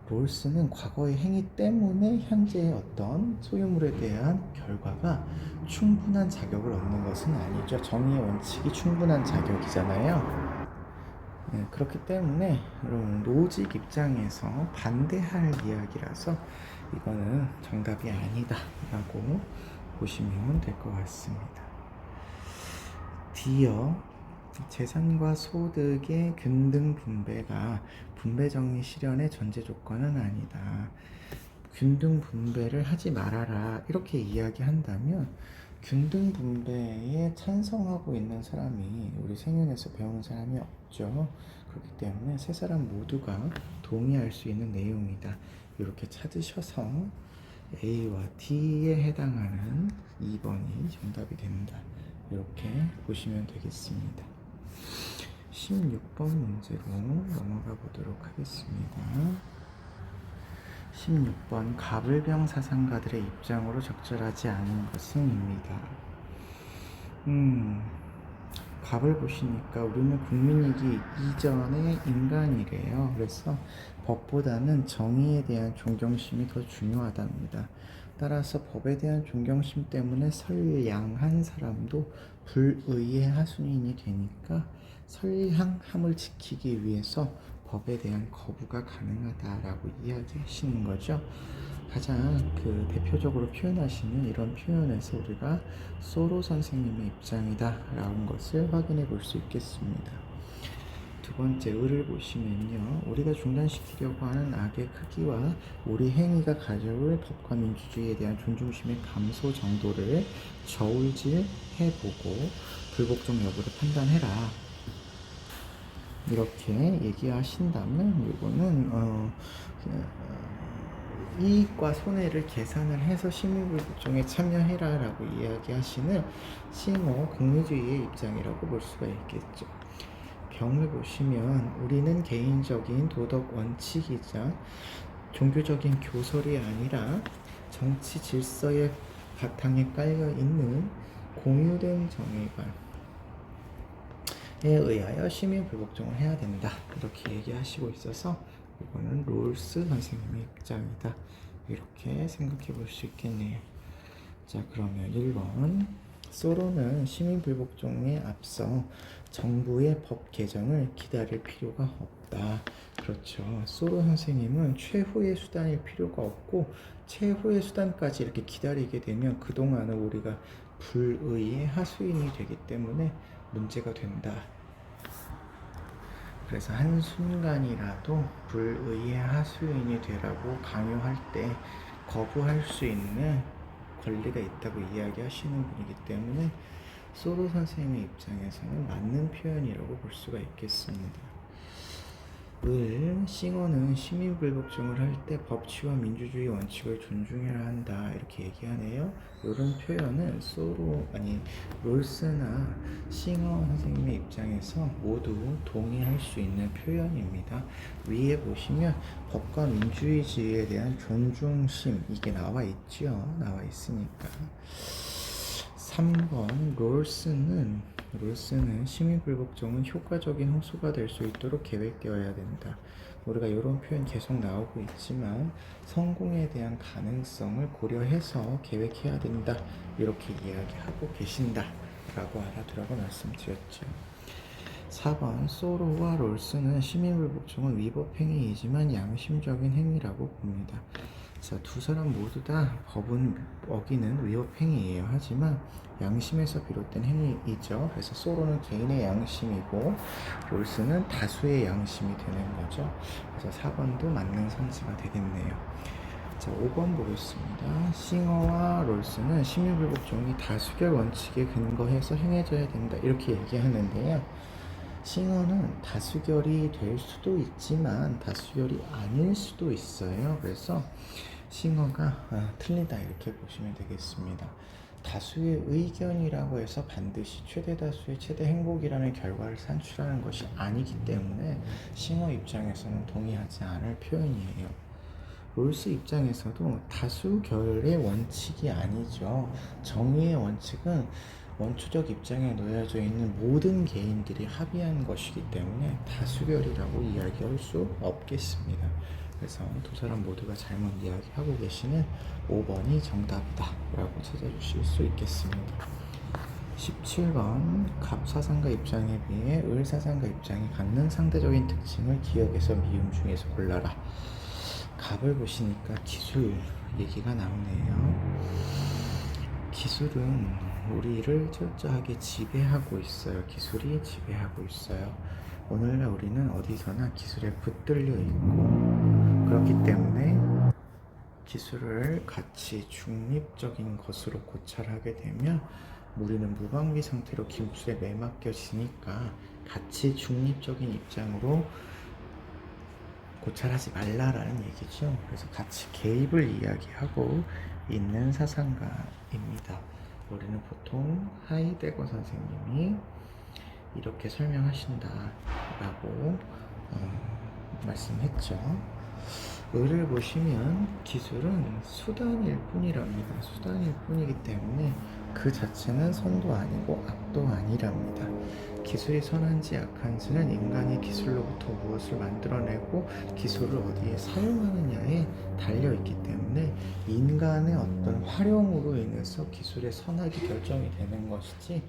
롤스는 과거의 행위 때문에 현재의 어떤 소유물에 대한 결과가 충분한 자격을 얻는 것은 아니죠. 정의의 원칙이 충분한 자격이잖아요. 네, 그렇기 때문에 노직 입장에서 반대할 이야기라서 이거는 정답이 아니다 라고 보시면 될 것 같습니다. D요. 재산과 소득의 균등 분배가 분배 정의 실현의 전제 조건은 아니다. 균등 분배를 하지 말아라 이렇게 이야기한다면 균등 분배에 찬성하고 있는 사람이 우리 생윤에서 배우는 사람이 없죠. 그렇기 때문에 세 사람 모두가 동의할 수 있는 내용이다. 이렇게 찾으셔서 A와 D에 해당하는 2번이 정답이 된다. 이렇게 보시면 되겠습니다. 16번 문제로 넘어가 보도록 하겠습니다. 16번 갑을병 사상가들의 입장으로 적절하지 않은 것은 입니다. 갑을 보시니까 우리는 국민이기 이전의 인간이래요. 그래서 법보다는 정의에 대한 존경심이 더 중요하답니다. 따라서 법에 대한 존경심 때문에 선량한 사람도 불의의 하수인이 되니까 선량함을 지키기 위해서 법에 대한 거부가 가능하다라고 이야기하시는 거죠. 가장 대표적으로 표현하시는 이런 표현에서 우리가 소로 선생님의 입장이다 라는 것을 확인해 볼 수 있겠습니다. 두 번째 을을 보시면요, 우리가 중단시키려고 하는 악의 크기와 우리 행위가 가져올 법과 민주주의에 대한 존중심의 감소 정도를 저울질 해보고 불복종 여부를 판단해라. 이렇게 얘기하신다면 이거는 이익과 손해를 계산을 해서 시민불복종에 참여해라 라고 이야기하시는 싱어 공유주의의 입장이라고 볼 수가 있겠죠. 병을 보시면 우리는 개인적인 도덕 원칙이자 종교적인 교설이 아니라 정치 질서의 바탕에 깔려있는 공유된 정의관에 의하여 시민불복종을 해야 된다. 이렇게 얘기하시고 있어서 이거는 롤스 선생님의 입장이다. 이렇게 생각해 볼 수 있겠네요. 자, 그러면 1번. 소로는 시민불복종에 앞서 정부의 법 개정을 기다릴 필요가 없다. 그렇죠. 소로 선생님은 최후의 수단일 필요가 없고 최후의 수단까지 이렇게 기다리게 되면 그동안은 우리가 불의의 하수인이 되기 때문에 문제가 된다. 그래서 한순간이라도 불의의 하수인이 되라고 강요할 때 거부할 수 있는 권리가 있다고 이야기하시는 분이기 때문에 소로 선생님의 입장에서는 맞는 표현이라고 볼 수가 있겠습니다. 싱어는 시민불복종을 할 때 법치와 민주주의 원칙을 존중해야 한다 이렇게 얘기하네요. 이런 표현은 롤스나 싱어 선생님의 입장에서 모두 동의할 수 있는 표현입니다. 위에 보시면 법과 민주주의에 대한 존중심 이게 나와 있죠. 나와 있으니까. 3번 롤스는 시민불복종은 효과적인 호소가 될 수 있도록 계획되어야 된다. 우리가 이런 표현 계속 나오고 있지만 성공에 대한 가능성을 고려해서 계획해야 된다. 이렇게 이야기하고 계신다. 라고 알아두라고 말씀드렸죠. 4번 소로와 롤스는 시민불복종은 위법 행위이지만 양심적인 행위라고 봅니다. 자, 두 사람 모두 다 법은 어기는 위법 행위예요. 하지만 양심에서 비롯된 행위이죠. 그래서 소로는 개인의 양심이고 롤스는 다수의 양심이 되는 거죠. 그래서 4번도 맞는 선지가 되겠네요. 자, 5번 보겠습니다. 싱어와 롤스는 시민불복종이 다수결 원칙에 근거해서 행해져야 된다. 이렇게 얘기하는데요. 싱어는 다수결이 될 수도 있지만 다수결이 아닐 수도 있어요. 그래서 싱어가 틀리다 이렇게 보시면 되겠습니다. 다수의 의견이라고 해서 반드시 최대 다수의 최대 행복이라는 결과를 산출하는 것이 아니기 때문에 싱어 입장에서는 동의하지 않을 표현이에요. 롤스 입장에서도 다수결의 원칙이 아니죠. 정의의 원칙은 원초적 입장에 놓여져 있는 모든 개인들이 합의한 것이기 때문에 다수결이라고 이야기할 수 없겠습니다. 그래서 두 사람 모두가 잘못 이야기하고 계시는 5번이 정답이다 라고 찾아주실 수 있겠습니다. 17번 갑사상가 입장에 비해 을사상가 입장이 갖는 상대적인 특징을 기억해서 미음 중에서 골라라. 갑을 보시니까 기술 얘기가 나오네요. 기술은 우리를 철저하게 지배하고 있어요. 기술이 지배하고 있어요. 오늘날 우리는 어디서나 기술에 붙들려 있고 그렇기 때문에 기술을 가치 중립적인 것으로 고찰하게 되면 우리는 무방비 상태로 기술에 매맡겨지니까 가치 중립적인 입장으로 고찰하지 말라라는 얘기죠. 그래서 같이 개입을 이야기하고 있는 사상가입니다. 우리는 보통 하이데거 선생님이 이렇게 설명하신다라고 말씀했죠. 을을 보시면 기술은 수단일 뿐이랍니다. 수단일 뿐이기 때문에 그 자체는 선도 아니고 악도 아니랍니다. 기술이 선한지 악한지는 인간이 기술로부터 무엇을 만들어내고 기술을 어디에 사용하느냐에 달려있기 때문에 인간의 어떤 활용으로 인해서 기술의 선악이 결정이 되는 것이지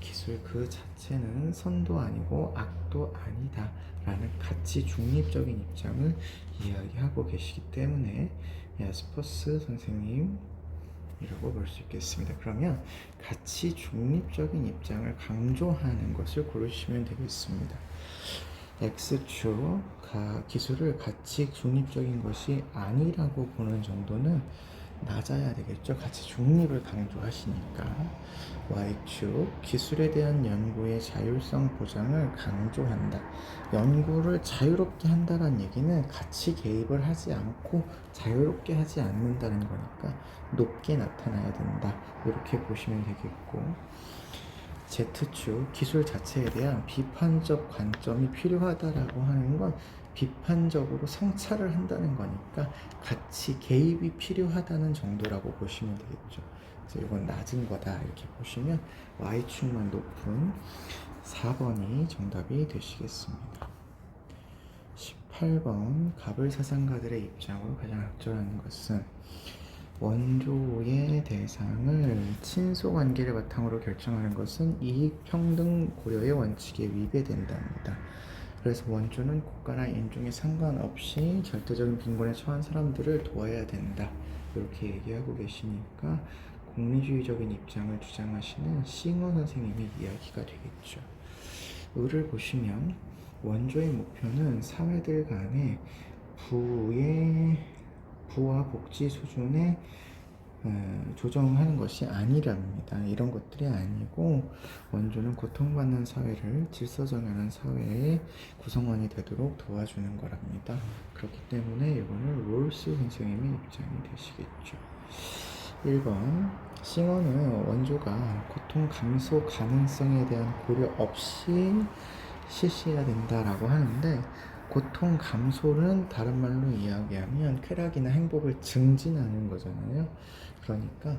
기술 그 자체는 선도 아니고 악도 아니다 라는 가치 중립적인 입장을 이야기하고 계시기 때문에 야스퍼스 선생님이라고 볼 수 있겠습니다. 그러면 가치 중립적인 입장을 강조하는 것을 고르시면 되겠습니다. X축 기술을 가치 중립적인 것이 아니라고 보는 정도는 낮아야 되겠죠. 가치 중립을 강조하시니까. Y축 기술에 대한 연구의 자율성 보장을 강조한다. 연구를 자유롭게 한다는 얘기는 가치 개입을 하지 않고 자유롭게 하지 않는다는 거니까 높게 나타나야 된다. 이렇게 보시면 되겠고, Z축 기술 자체에 대한 비판적 관점이 필요하다라고 하는 건 비판적으로 성찰을 한다는 거니까 같이 개입이 필요하다는 정도라고 보시면 되겠죠. 그래서 이건 낮은 거다 이렇게 보시면 Y축만 높은 4번이 정답이 되시겠습니다. 18번 갑을 사상가들의 입장으로 가장 적절한 것은 원조의 대상을 친소관계를 바탕으로 결정하는 것은 이익평등 고려의 원칙에 위배된답니다. 그래서 원조는 국가나 인종에 상관없이 절대적인 빈곤에 처한 사람들을 도와야 된다. 이렇게 얘기하고 계시니까 공리주의적인 입장을 주장하시는 싱어 선생님의 이야기가 되겠죠. 을을 보시면 원조의 목표는 사회들 간의 부와 복지 수준의 조정하는 것이 아니랍니다. 이런 것들이 아니고 원조는 고통받는 사회를 질서정연한 사회의 구성원이 되도록 도와주는 거랍니다. 그렇기 때문에 이거는 롤스 선생님의 입장이 되시겠죠. 1번 싱어는 원조가 고통 감소 가능성에 대한 고려 없이 실시해야 된다라고 하는데, 고통 감소는 다른 말로 이야기하면 쾌락이나 행복을 증진하는 거잖아요. 그러니까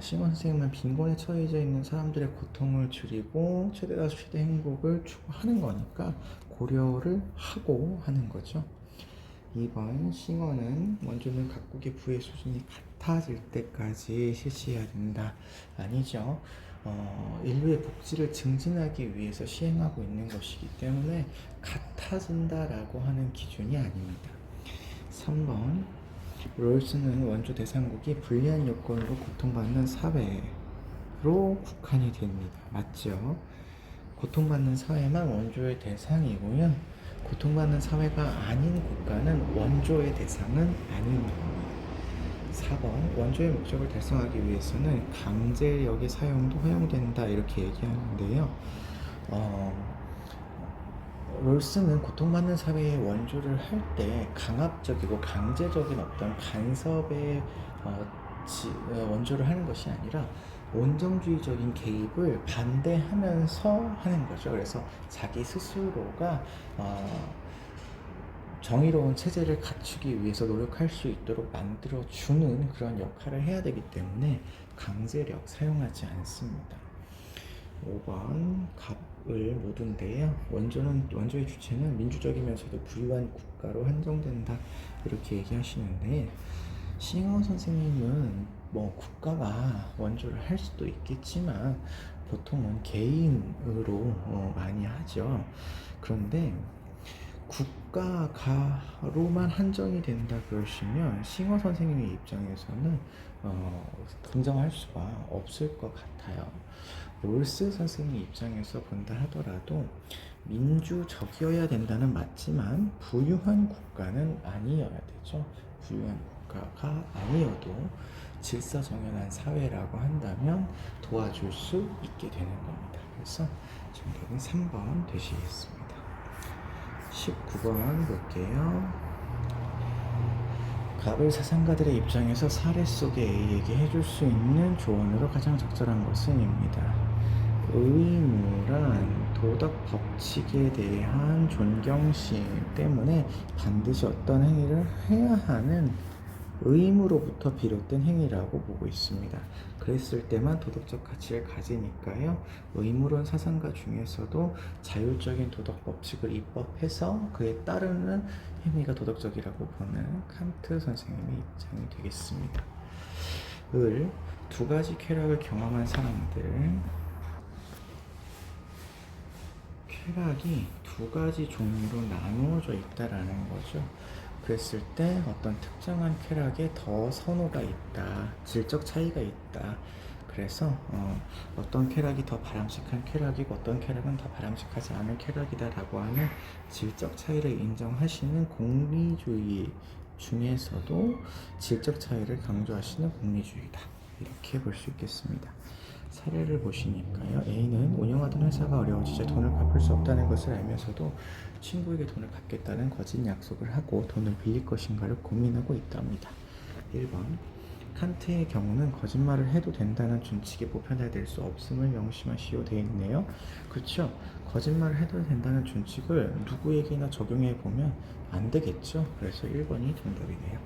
싱어 선생님은 빈곤에 처해져 있는 사람들의 고통을 줄이고 최대한 최대 행복을 추구하는 거니까 고려를 하고 하는 거죠. 2번 싱어는 원조는 각국의 부의 수준이 같아질 때까지 실시해야 된다. 아니죠. 인류의 복지를 증진하기 위해서 시행하고 있는 것이기 때문에 같아진다라고 하는 기준이 아닙니다. 3번 롤스는 원조 대상국이 불리한 요건으로 고통받는 사회로 국한이 됩니다. 맞죠? 고통받는 사회만 원조의 대상이고요. 고통받는 사회가 아닌 국가는 원조의 대상은 아닌 겁니다. 4번 원조의 목적을 달성하기 위해서는 강제력의 사용도 허용된다 이렇게 얘기하는데요. 롤스는 고통받는 사회의 원조를 할 때 강압적이고 강제적인 어떤 간섭의 원조를 하는 것이 아니라 온정주의적인 개입을 반대하면서 하는 거죠. 그래서 자기 스스로가 정의로운 체제를 갖추기 위해서 노력할 수 있도록 만들어주는 그런 역할을 해야 되기 때문에 강제력 사용하지 않습니다. 5번 갑을 모두인데요. 원조의 주체는 민주적이면서도 부유한 국가로 한정된다 이렇게 얘기하시는데, 싱어 선생님은 국가가 원조를 할 수도 있겠지만 보통은 개인으로 많이 하죠. 그런데 국가가로만 한정이 된다 그러시면 싱어 선생님의 입장에서는 긍정할 수가 없을 것 같아요. 롤스 선생님 입장에서 본다 하더라도 민주적이어야 된다는 맞지만 부유한 국가는 아니어야 되죠. 부유한 국가가 아니어도 질서정연한 사회라고 한다면 도와줄 수 있게 되는 겁니다. 그래서 정답은 3번 되시겠습니다. 19번 볼게요. 갑을 사상가들의 입장에서 사례 속의 A에게 해줄 수 있는 조언으로 가장 적절한 것은입니다. 의무란 도덕 법칙에 대한 존경심 때문에 반드시 어떤 행위를 해야 하는 의무로부터 비롯된 행위라고 보고 있습니다. 그랬을 때만 도덕적 가치를 가지니까요. 의무론 사상가 중에서도 자율적인 도덕 법칙을 입법해서 그에 따르는 행위가 도덕적이라고 보는 칸트 선생님의 입장이 되겠습니다. 두 가지 쾌락을 경험한 사람들, 쾌락이 두 가지 종류로 나누어져 있다라는 거죠. 그랬을 때 어떤 특정한 쾌락에 더 선호가 있다, 질적 차이가 있다. 그래서 어떤 쾌락이 더 바람직한 쾌락이고 어떤 쾌락은 더 바람직하지 않은 쾌락이다라고 하는 질적 차이를 인정하시는 공리주의 중에서도 질적 차이를 강조하시는 공리주의다, 이렇게 볼 수 있겠습니다. 사례를 보시니까요. A는 운영하던 회사가 어려워지자 돈을 갚을 수 없다는 것을 알면서도 친구에게 돈을 갚겠다는 거짓 약속을 하고 돈을 빌릴 것인가를 고민하고 있답니다. 1번 칸트의 경우는 거짓말을 해도 된다는 준칙이 보편화될 수 없음을 명심하시오 되어 있네요. 그렇죠? 거짓말을 해도 된다는 준칙을 누구에게나 적용해 보면 안 되겠죠. 그래서 1번이 정답이네요.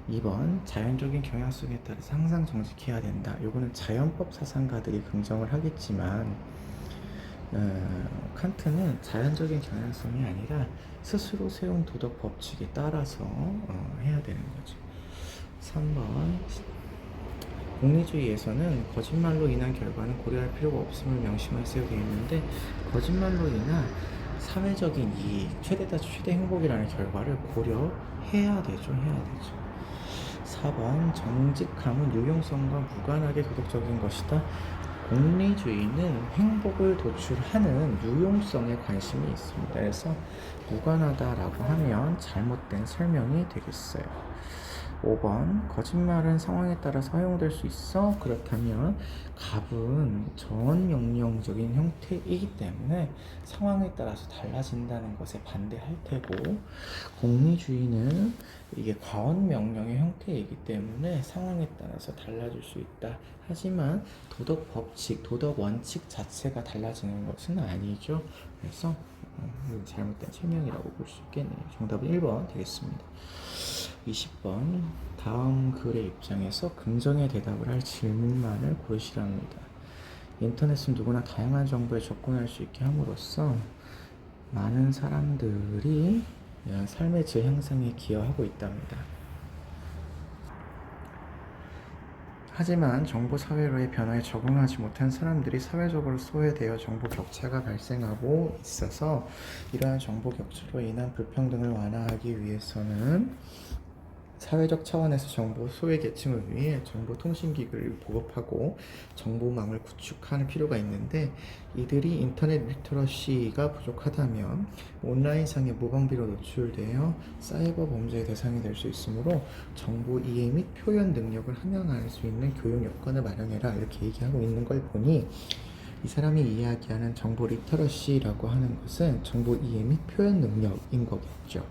2번 자연적인 경향성에 따라서 항상 정직해야 된다. 요거는 자연법 사상가들이 긍정을 하겠지만 칸트는 자연적인 경향성이 아니라 스스로 세운 도덕 법칙에 따라서 해야 되는 거죠. 3번 공리주의에서는 거짓말로 인한 결과는 고려할 필요가 없음을 명심하세요 되어 있는데, 거짓말로 인한 사회적인 이익, 최대 행복이라는 결과를 고려해야 되죠. 4번 정직함은 유용성과 무관하게 도덕적인 것이다. 공리주의는 행복을 도출하는 유용성에 관심이 있습니다. 그래서 무관하다라고 하면 잘못된 설명이 되겠어요. 5번 거짓말은 상황에 따라 사용될 수 있어? 그렇다면 갑은 전 명령적인 형태이기 때문에 상황에 따라서 달라진다는 것에 반대할 테고, 공리주의는 이게 과언 명령의 형태이기 때문에 상황에 따라서 달라질 수 있다. 하지만 도덕 법칙, 도덕 원칙 자체가 달라지는 것은 아니죠. 그래서 잘못된 설명이라고 볼 수 있겠네요. 정답은 1번 되겠습니다. 20번 다음 글의 입장에서 긍정의 대답을 할 질문만을 고르시랍니다. 인터넷은 누구나 다양한 정보에 접근할 수 있게 함으로써 많은 사람들이 삶의 질 향상에 기여하고 있답니다. 하지만 정보 사회로의 변화에 적응하지 못한 사람들이 사회적으로 소외되어 정보 격차가 발생하고 있어서, 이러한 정보 격차로 인한 불평등을 완화하기 위해서는 사회적 차원에서 정보 소외 계층을 위해 정보통신기기를 보급하고 정보망을 구축하는 필요가 있는데, 이들이 인터넷 리터러시가 부족하다면 온라인상의 무방비로 노출되어 사이버 범죄의 대상이 될 수 있으므로 정보 이해 및 표현 능력을 함양할 수 있는 교육 여건을 마련해라, 이렇게 얘기하고 있는 걸 보니 이 사람이 이야기하는 정보 리터러시라고 하는 것은 정보 이해 및 표현 능력인 거겠죠.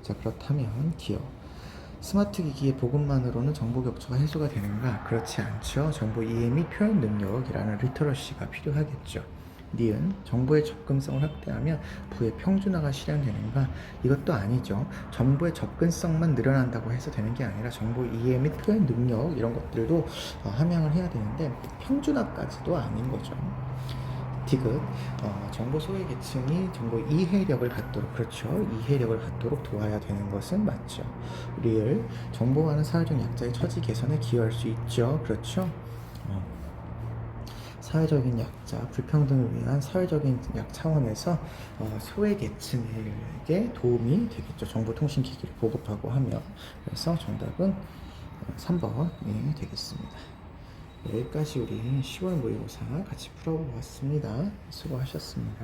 자, 그렇다면 기억, 스마트 기기의 보급만으로는 정보 격차가 해소가 되는가? 그렇지 않죠. 정보 이해 및 표현 능력이라는 리터러시가 필요하겠죠. 니은, 정보의 접근성을 확대하면 부의 평준화가 실현되는가? 이것도 아니죠. 정보의 접근성만 늘어난다고 해서 되는 게 아니라 정보 이해 및 표현 능력 이런 것들도 함양을 해야 되는데 평준화까지도 아닌 거죠. 디귿, 정보 소외 계층이 정보 이해력을 갖도록, 그렇죠, 이해력을 갖도록 도와야 되는 것은 맞죠. 리을, 정보와는 사회적 약자의 처지 개선에 기여할 수 있죠. 그렇죠. 사회적인 약자, 불평등을 위한 사회적인 약 차원에서 소외 계층에게 도움이 되겠죠. 정보통신기기를 보급하고 하면. 그래서 정답은 3번이 되겠습니다. 여기까지 우리 10월 모의고사 같이 풀어보았습니다. 수고하셨습니다.